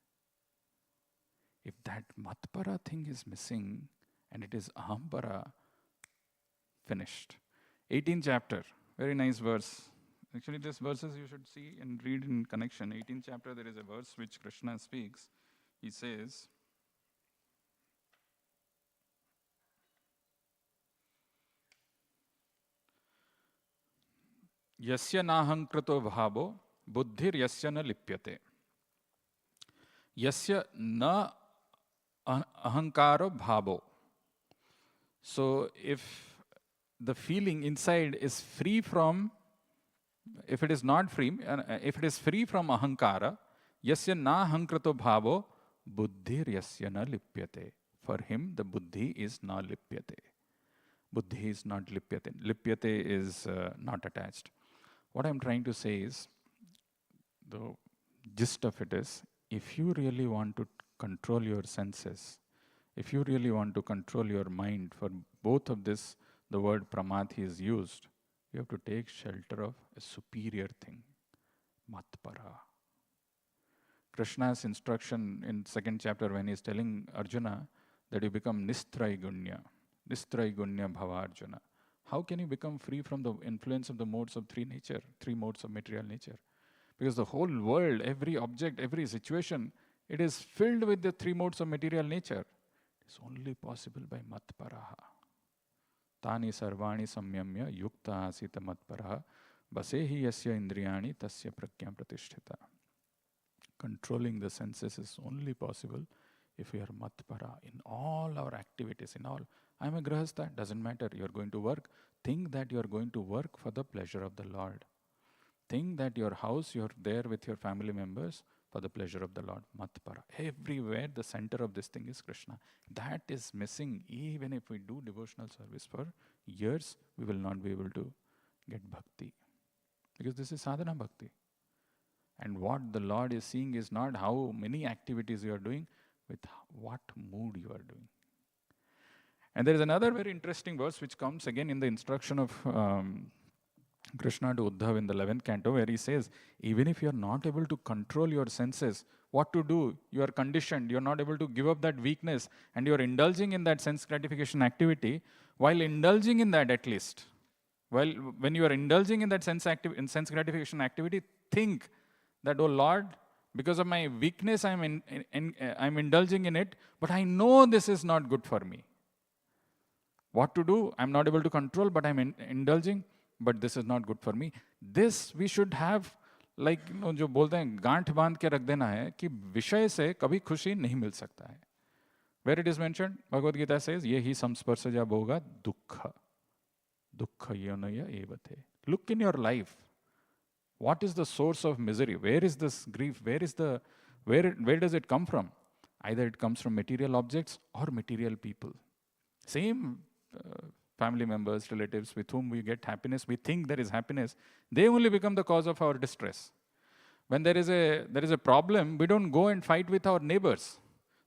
If that matpara thing is missing, and it is ahampara, finished. 18th chapter, very nice verse. Actually, these verses you should see and read in connection. 18th chapter, there is a verse which Krishna speaks. He says, Yasya nahankrito bhavo, buddhir yasya na lipyate. Yasya na ahankaro bhavo. So if the feeling inside is free from, if it is not free, if it is free from ahankara, yasya na ahankrito bhavo, buddhir yasya na lipyate. For him, the buddhi is na lipyate. Buddhi is not lipyate. Lipyate is not attached. What I'm trying to say is, the gist of it is, if you really want to control your senses, if you really want to control your mind, for both of this, the word pramadhi is used, you have to take shelter of a superior thing, matpara. Krishna's instruction in 2nd chapter when he is telling Arjuna that you become nistraigunya bhava Arjuna. How can you become free from the influence of the modes of three modes of material nature? Because the whole world, every object, every situation, it is filled with the three modes of material nature. It's only possible by matparaha. Tani sarvani samyamya yukta asita matparaha basehi yasya indriyani tasya prakyam pratishtita. Controlling the senses is only possible if we are matpara in all our activities, in all. I'm a grahastha, doesn't matter, you're going to work. Think that you're going to work for the pleasure of the Lord. Think that your house, you're there with your family members for the pleasure of the Lord. Matpara. Everywhere the center of this thing is Krishna. That is missing. Even if we do devotional service for years, we will not be able to get bhakti. Because this is sadhana bhakti. And what the Lord is seeing is not how many activities you are doing, with what mood you are doing. And there is another very interesting verse which comes again in the instruction of Krishna to Uddhav in the 11th canto, where he says, even if you are not able to control your senses, what to do? You are conditioned, you are not able to give up that weakness, and you are indulging in that sense gratification activity. While indulging in that, at least, when you are indulging in that sense gratification activity, think that, oh Lord, because of my weakness, I'm indulging in it, but I know this is not good for me. What to do? I'm not able to control, but I'm indulging, but this is not good for me. This we should have, like, जो बोलते हैं गांठ बांध के रख देना है कि विषय से कभी खुशी नहीं मिल सकता है. Where it is mentioned, Bhagavad Gita says, ये ही संस्पर्शजा भोगा दुःख योनय एवते. Look in your life. What is the source of misery? Where is this grief? Where does it come from? Either it comes from material objects or material people. Same family members, relatives with whom we get happiness, we think there is happiness, they only become the cause of our distress. When there is a problem, we don't go and fight with our neighbors.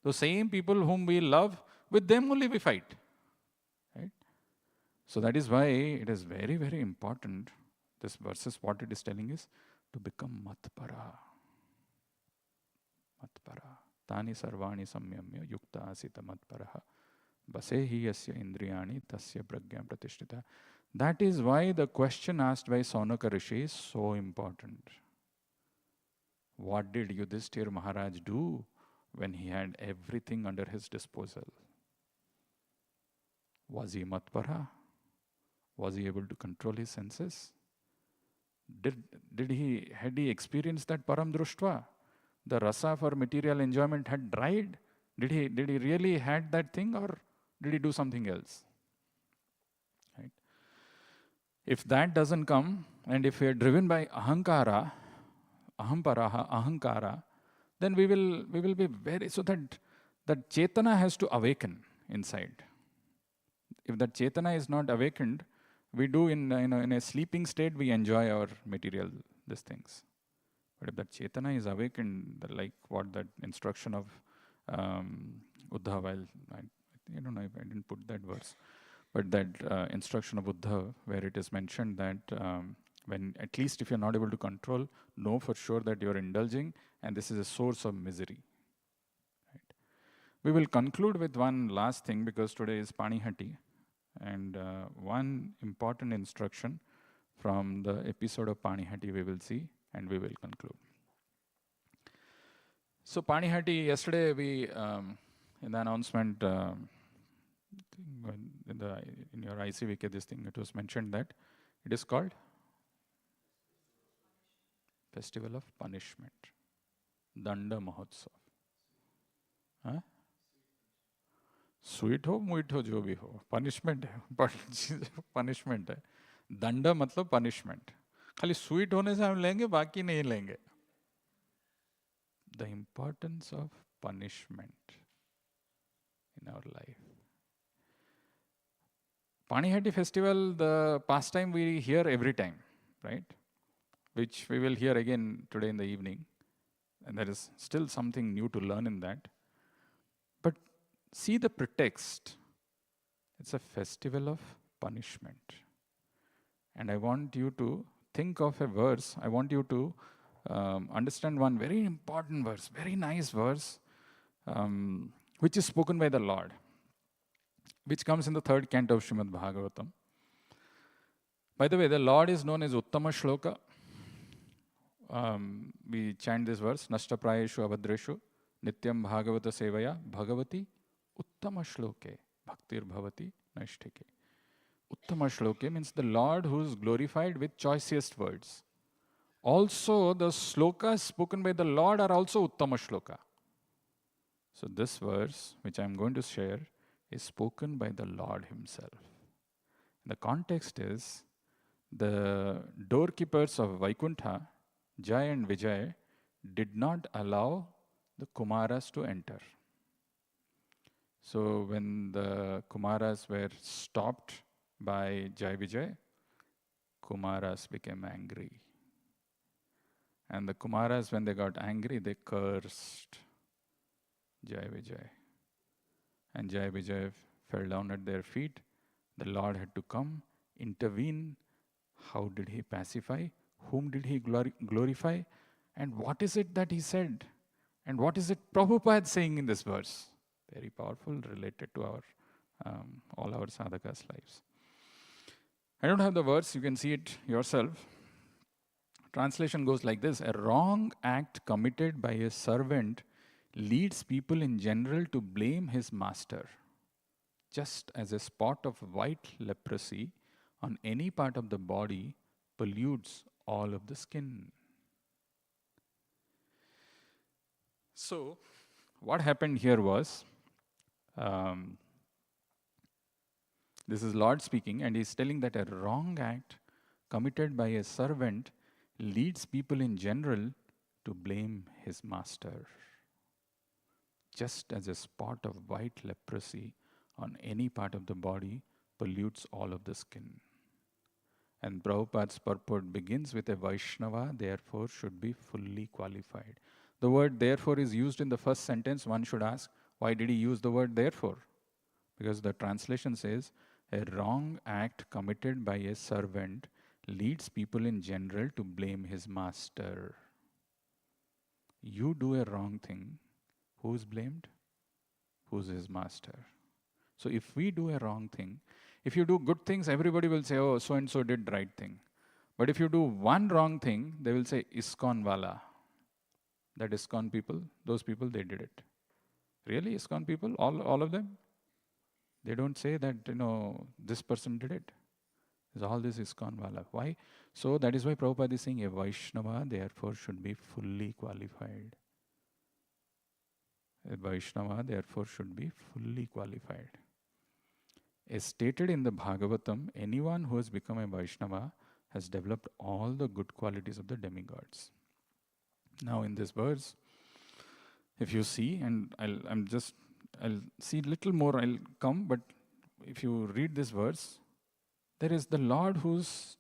The same people whom we love, with them only we fight. Right? So that is why it is very, very important. This verses, what it is telling is to become matpara. Matpara. Tani sarvani samyamya yukta asita matparaha Vasehi yasya indriyani tasya pragya pratishtita. That is why the question asked by Saunaka Rishi is so important. What did Yudhishthir Maharaj do when he had everything under his disposal? Was he matpara? Was he able to control his senses? Had he experienced that param društva? The rasa for material enjoyment had dried. Did he really had that thing, or did he do something else? Right? If that doesn't come, and if we are driven by ahankara, ahamparaha, ahankara, then we will be very, so that chetana has to awaken inside. If that chetana is not awakened, we do in a sleeping state, we enjoy our material, these things. But if that chetana is awakened, like what that instruction of Uddhava, I don't know if I didn't put that verse, but that instruction of Uddhava, where it is mentioned that when, at least if you're not able to control, know for sure that you're indulging, and this is a source of misery. Right? We will conclude with one last thing, because today is Panihati, and one important instruction from the episode of Panihati we will see, and we will conclude. So Panihati, yesterday we, in the announcement, in your ICVK, this thing, it was mentioned that it is called Festival of Punishment, Danda Mahotsav. Huh? Sweet ho, sweet ho, jo bhi ho. Punishment hai, punishment hai. Danda matlab punishment. खाली sweet होने से हम लेंगे, बाकी नहीं लेंगे. The importance of punishment in our life. Panihati festival, the pastime we hear every time, right? Which we will hear again today in the evening. And there is still something new to learn in that. But see the pretext. It's a festival of punishment. And I want you to think of a verse. I want you to understand one very important verse, very nice verse, which is spoken by the Lord, which comes in the 3rd canto of Srimad Bhagavatam. By the way, the Lord is known as Uttama Shloka. We chant this verse, Nashtaprayeshu Abhadreshu, Nityam Bhagavata Sevaya, Bhagavati, Uttama Shloke, Bhaktir Bhavati, Nashtike. Uttama Shloke means the Lord who is glorified with choicest words. Also, the slokas spoken by the Lord are also Uttama Shloka. So this verse, which I am going to share, is spoken by the Lord himself. The context is the doorkeepers of Vaikuntha, Jai and Vijay, did not allow the Kumaras to enter. So when the Kumaras were stopped by Jai Vijay, Kumaras became angry. And the Kumaras, when they got angry, they cursed Jai Vijay. And Jai Vijay fell down at their feet. The Lord had to come, intervene. How did he pacify? Whom did he glorify? And what is it that he said? And what is it Prabhupada saying in this verse? Very powerful, related to our all our sadhakas' lives. I don't have the verse, you can see it yourself. Translation goes like this: a wrong act committed by a servant leads people in general to blame his master, just as a spot of white leprosy on any part of the body pollutes all of the skin. So, what happened here was, this is Lord speaking, and he's telling that a wrong act committed by a servant leads people in general to blame his master, just as a spot of white leprosy on any part of the body pollutes all of the skin. And Prabhupada's purport begins with a Vaishnava, therefore, should be fully qualified. The word therefore is used in the first sentence. One should ask, why did he use the word therefore? Because the translation says, a wrong act committed by a servant leads people in general to blame his master. You do a wrong thing, who's blamed? Who's his master? So if we do a wrong thing, if you do good things, everybody will say, oh, so and so did right thing. But if you do one wrong thing, they will say, ISKCON wala. That ISKCON people, those people, they did it. Really, ISKCON people, all of them? They don't say that, this person did it. All this ISKCON wala. Why? So that is why Prabhupada is saying a Vaishnava therefore should be fully qualified. A Vaishnava therefore should be fully qualified. As stated in the Bhagavatam, anyone who has become a Vaishnava has developed all the good qualities of the demigods. Now in this verse, if you see, and I'll see little more, I'll come, but if you read this verse, there is the Lord who's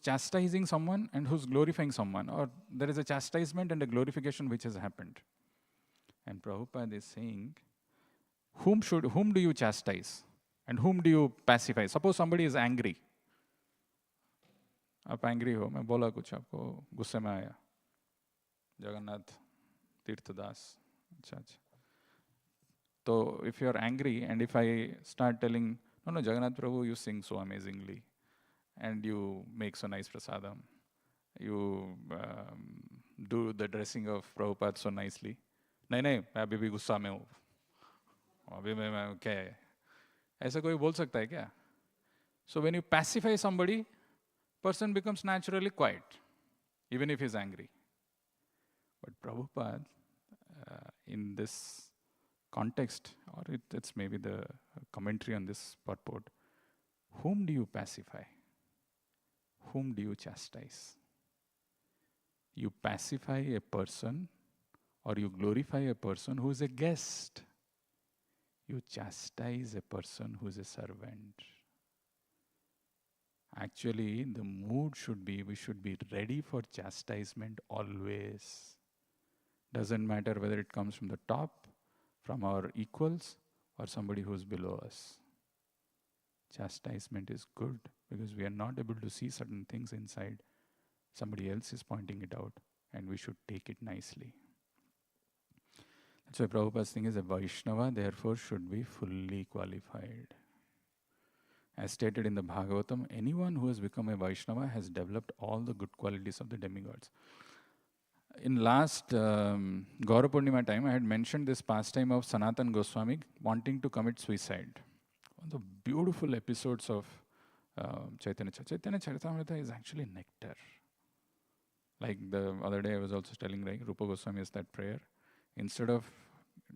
chastising someone and who's glorifying someone, or there is a chastisement and a glorification which has happened. And Prabhupada is saying, whom do you chastise and whom do you pacify? Suppose somebody is angry. आप angry हो, मैं बोला कुछ आपको गुस्से में आया, जगन्नाथ तीर्थदास, अच्छा. So if you are angry and if I start telling, no, Jagannath Prabhu, you sing so amazingly and you make so nice prasadam, you do the dressing of Prabhupada so nicely. नहीं, मैं अभी भी गुस्सा में हूँ, अभी मैं क्या है, ऐसा कोई बोल सकता है क्या? So when you pacify somebody, person becomes naturally quiet, even if he's angry. But Prabhupada, in this context, or it's maybe the commentary on this purport, whom do you pacify? Whom do you chastise? You pacify a person or you glorify a person who is a guest. You chastise a person who is a servant. Actually, the mood should be, we should be ready for chastisement always. Doesn't matter whether it comes from the top, from our equals, or somebody who's below us. Chastisement is good because we are not able to see certain things inside. Somebody else is pointing it out and we should take it nicely. That's why Prabhupada's thing is a Vaishnava therefore should be fully qualified. As stated in the Bhagavatam, anyone who has become a Vaishnava has developed all the good qualities of the demigods. In last Gaura Purnima time, I had mentioned this pastime of Sanatana Goswami wanting to commit suicide. One of the beautiful episodes of Chaitanya Charitamrita is actually nectar. Like the other day I was also telling, right, Rupa Goswami is that prayer. Instead of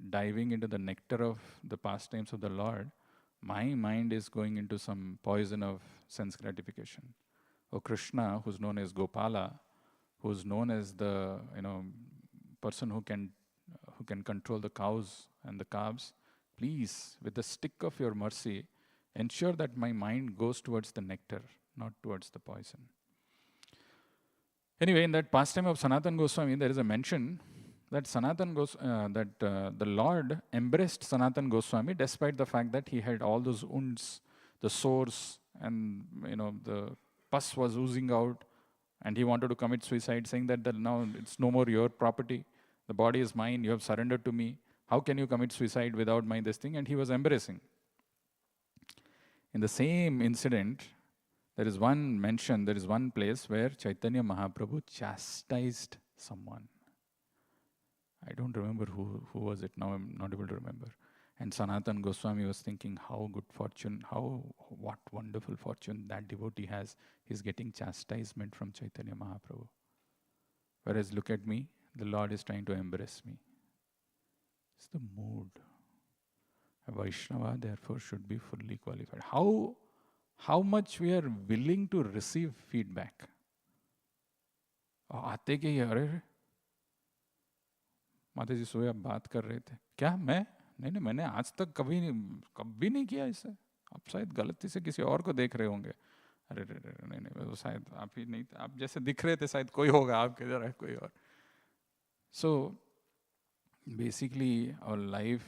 diving into the nectar of the pastimes of the Lord, my mind is going into some poison of sense gratification. Oh, Krishna, who's known as Gopala, who's known as the person who can control the cows and the calves, please, with the stick of your mercy, ensure that my mind goes towards the nectar, not towards the poison. Anyway, in that pastime of Sanatana Goswami, there is a mention that the Lord embraced Sanatana Goswami despite the fact that he had all those wounds, the sores, and the pus was oozing out, and he wanted to commit suicide, saying that now it's no more your property, the body is mine, you have surrendered to me. How can you commit suicide without my this thing? And he was embracing. In the same incident, there is one mention, there is one place where Chaitanya Mahaprabhu chastised someone. I don't remember who was it now, I'm not able to remember. And Sanatana Goswami was thinking, how good fortune, what wonderful fortune that devotee has. He's getting chastisement from Chaitanya Mahaprabhu. Whereas look at me, the Lord is trying to embrace me. It's the mood. A Vaishnava therefore should be fully qualified. How much we are willing to receive feedback. आते के ही अरे माता जी सोए आप बात कर रहे थे क्या मैं नहीं मैंने आज तक कभी नहीं किया इसे आप शायद गलती से किसी और को देख रहे होंगे अरे नहीं वो शायद आप ही नहीं आप जैसे दिख रहे थे शायद कोई होगा आपके जरा है कोई और so basically our life,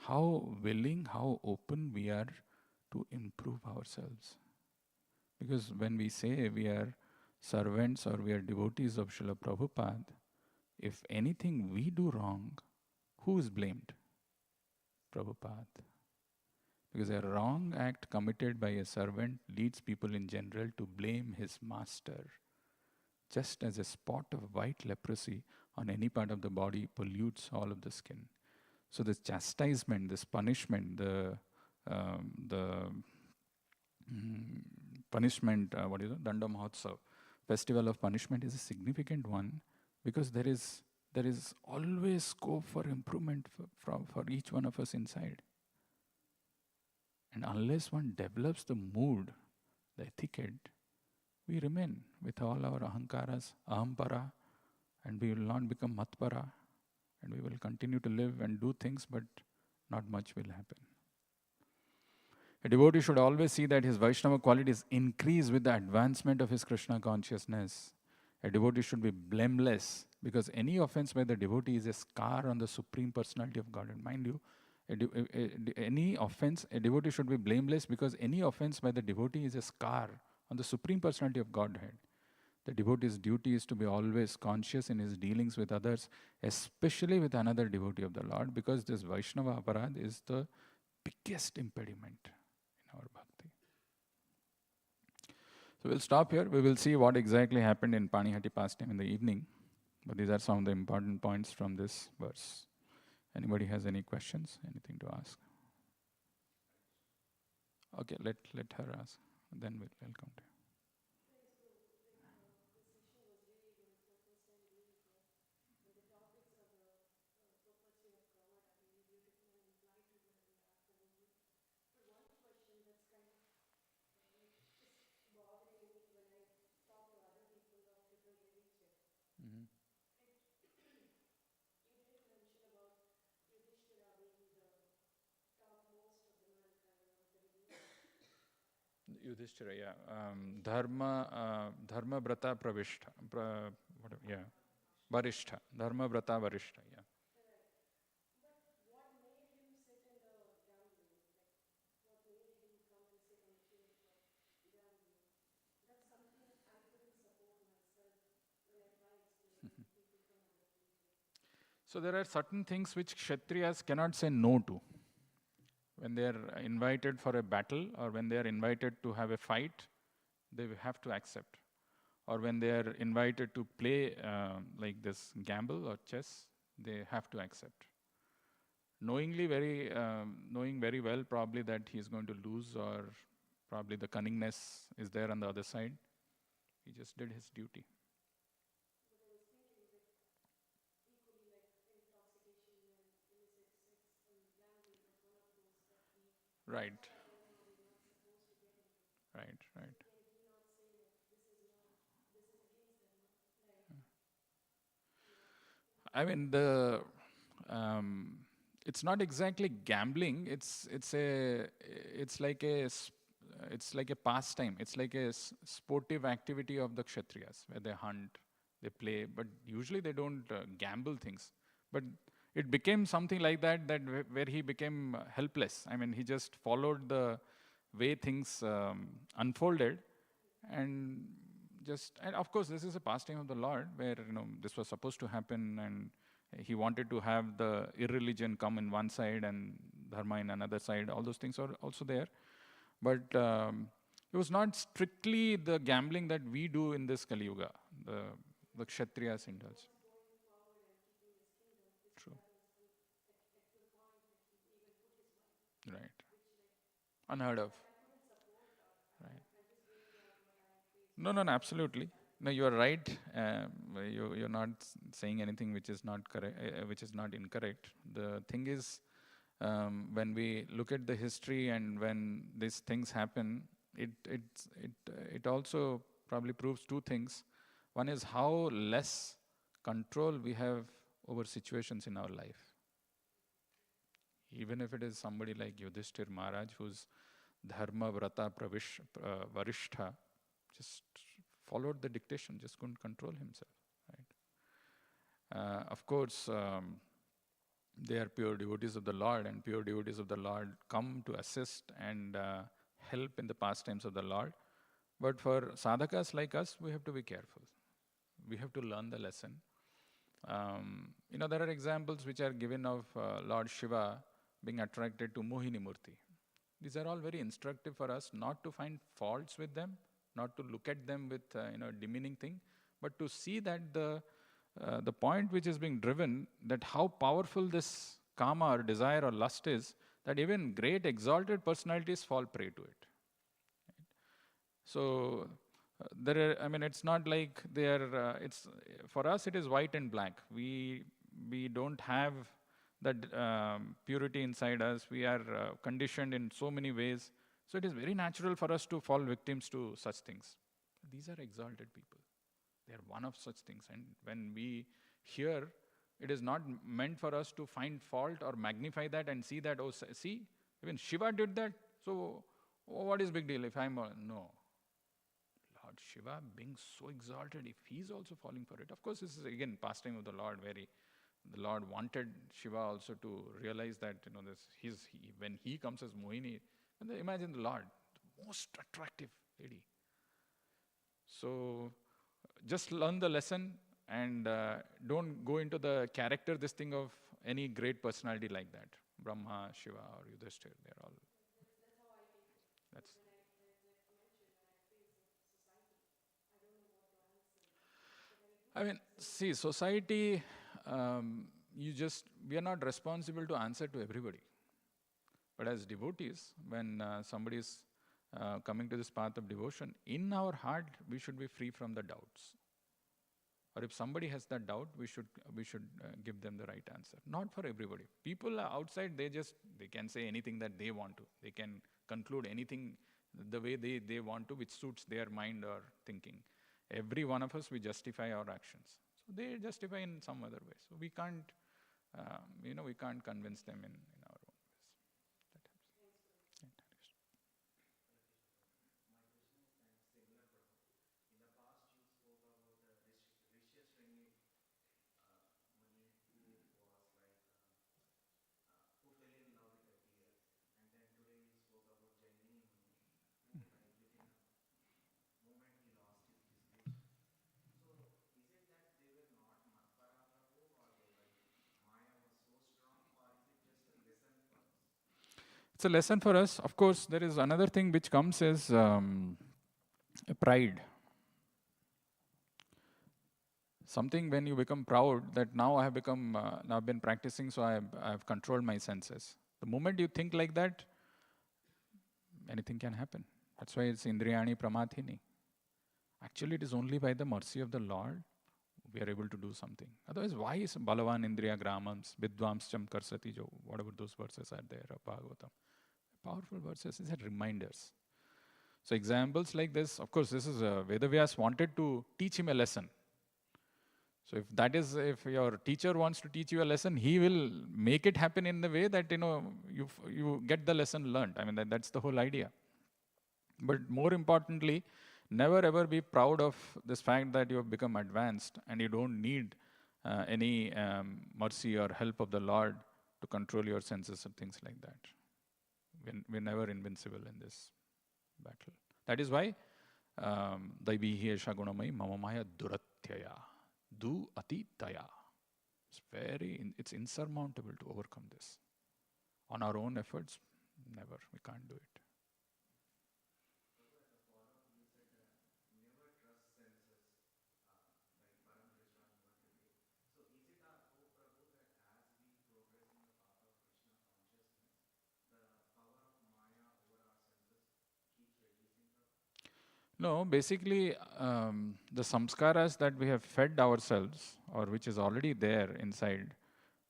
how willing, how open we are to improve ourselves. Because when we say we are servants or we are devotees of Srila Prabhupada, if anything we do wrong, who is blamed? Prabhupada. Because a wrong act committed by a servant leads people in general to blame his master, just as a spot of white leprosy on any part of the body pollutes all of the skin. So this chastisement, this punishment, the punishment, what is it? Danda Mahotsav, festival of punishment is a significant one because there is always scope for improvement for each one of us inside. And unless one develops the mood, the etiquette, we remain with all our ahankaras, ahampara, and we will not become matpara, and we will continue to live and do things, but not much will happen. A devotee should always see that his Vaishnava qualities increase with the advancement of his Krishna consciousness. A devotee should be blameless because any offense by the devotee is a scar on the Supreme Personality of Godhead. Mind you, any offense, a devotee should be blameless because any offense by the devotee is a scar on the Supreme Personality of Godhead. The devotee's duty is to be always conscious in his dealings with others, especially with another devotee of the Lord, because this Vaishnava aparad is the biggest impediment in our bhakti. So we'll stop here. We will see what exactly happened in Panihati pastime in the evening. But these are some of the important points from this verse. Anybody has any questions? Anything to ask? Okay, let her ask. Then we'll come to you. Yudhishthira, yeah. Dharma Vrata Pravishta. Yeah. Varishta. Dharma Vrata Varishta, yeah. So there are certain things which Kshatriyas cannot say no to. When they are invited for a battle or when they are invited to have a fight, they have to accept. Or when they are invited to play like this gamble or chess, they have to accept. Knowing very well probably that he's going to lose or probably the cunningness is there on the other side, he just did his duty. Right. Right. I mean, it's not exactly gambling. It's like a pastime. It's like a sportive activity of the Kshatriyas where they hunt, they play, but usually they don't gamble things. But it became something like that where he became helpless. I mean, he just followed the way things unfolded, and of course this is a pastime of the Lord where this was supposed to happen, and he wanted to have the irreligion come in one side and dharma in another side. All those things are also there, but it was not strictly the gambling that we do in this Kali Yuga. The Kshatriyas indulge. True. Right. Unheard of. Right. No, absolutely. No, you are right. You're not saying anything which is not correct, which is not incorrect. The thing is, when we look at the history and when these things happen, it also probably proves two things. One is how less control we have over situations in our life. Even if it is somebody like Yudhishthir Maharaj, who's Dharma Vrata Varishtha, just followed the dictation, just couldn't control himself. Right? Of course, they are pure devotees of the Lord, and pure devotees of the Lord come to assist and help in the pastimes of the Lord. But for sadhakas like us, we have to be careful. We have to learn the lesson. There are examples which are given of Lord Shiva being attracted to Mohini Murti. These are all very instructive for us, not to find faults with them, not to look at them with demeaning thing, but to see that the point which is being driven, that how powerful this kama or desire or lust is, that even great exalted personalities fall prey to it. So it's not like they are. It's for us. It is white and black. We don't have that purity inside us. We are conditioned in so many ways. So it is very natural for us to fall victims to such things. These are exalted people. They are one of such things. And when we hear, it is not meant for us to find fault or magnify that and see that, oh, see, even Shiva did that. So what is big deal if I'm no. Lord Shiva being so exalted, if he's also falling for it. Of course, this is again pastime of the Lord, where the Lord wanted Shiva also to realize that, when he comes as Mohini, and imagine the Lord, the most attractive lady. So just learn the lesson and don't go into the character, this thing of any great personality like that. Brahma, Shiva, or Yudhishthir, they're all. That's see, society, we are not responsible to answer to everybody. But as devotees, when somebody is coming to this path of devotion, in our heart, we should be free from the doubts. Or if somebody has that doubt, we should give them the right answer. Not for everybody. People outside, they can say anything that they want to. They can conclude anything the way they want to, which suits their mind or thinking. Every one of us, we justify our actions. So they justify in some other way. So we can't, we can't convince them in our own ways. That helps. It's a lesson for us. Of course, there is another thing which comes is pride. Something when you become proud that now I have become, now I've been practicing, so I have controlled my senses. The moment you think like that, anything can happen. That's why it's Indriyani Pramathini. Actually, it is only by the mercy of the Lord we are able to do something. Otherwise, why is Balavan Indriya Gramams, Vidvamscham Karsati, whatever those verses are there of Bhagavatam? Powerful verses, these are reminders. So examples like this, of course, this is Vedavyas wanted to teach him a lesson. So if your teacher wants to teach you a lesson, he will make it happen in the way that you get the lesson learned. That's the whole idea. But more importantly, never ever be proud of this fact that you have become advanced and you don't need any mercy or help of the Lord to control your senses and things like that. We're never invincible in this battle. That is why Daivihi Esha Gunamai Mamamaya Duratyaya. Du Atitaya. It's insurmountable to overcome this. On our own efforts, never. We can't do it. No, basically, the samskaras that we have fed ourselves, or which is already there inside,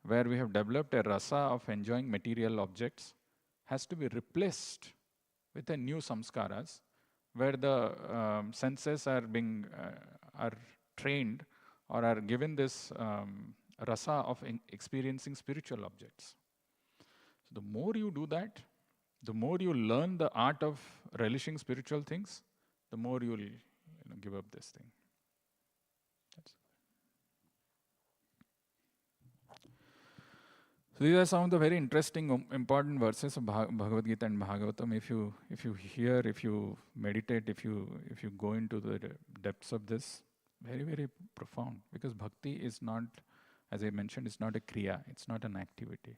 where we have developed a rasa of enjoying material objects, has to be replaced with a new samskaras, where the senses are being are trained or are given this rasa of experiencing spiritual objects. So the more you do that, the more you learn the art of relishing spiritual things, the more you will give up this thing. So these are some of the very interesting, important verses of Bhagavad Gita and Bhagavatam. If you hear, if you meditate, if you go into the depths of this, very, very profound. Because bhakti is not, as I mentioned, it's not a kriya, it's not an activity.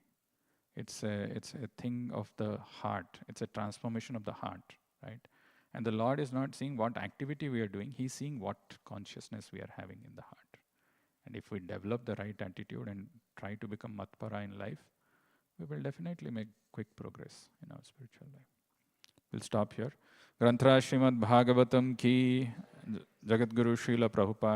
It's a thing of the heart. It's a transformation of the heart, right? And the Lord is not seeing what activity we are doing. He's seeing what consciousness we are having in the heart. And if we develop the right attitude and try to become matpara in life, we will definitely make quick progress in our spiritual life. We'll stop here. Granthra Srimad Bhagavatam ki Jagadguru Srila Prabhupada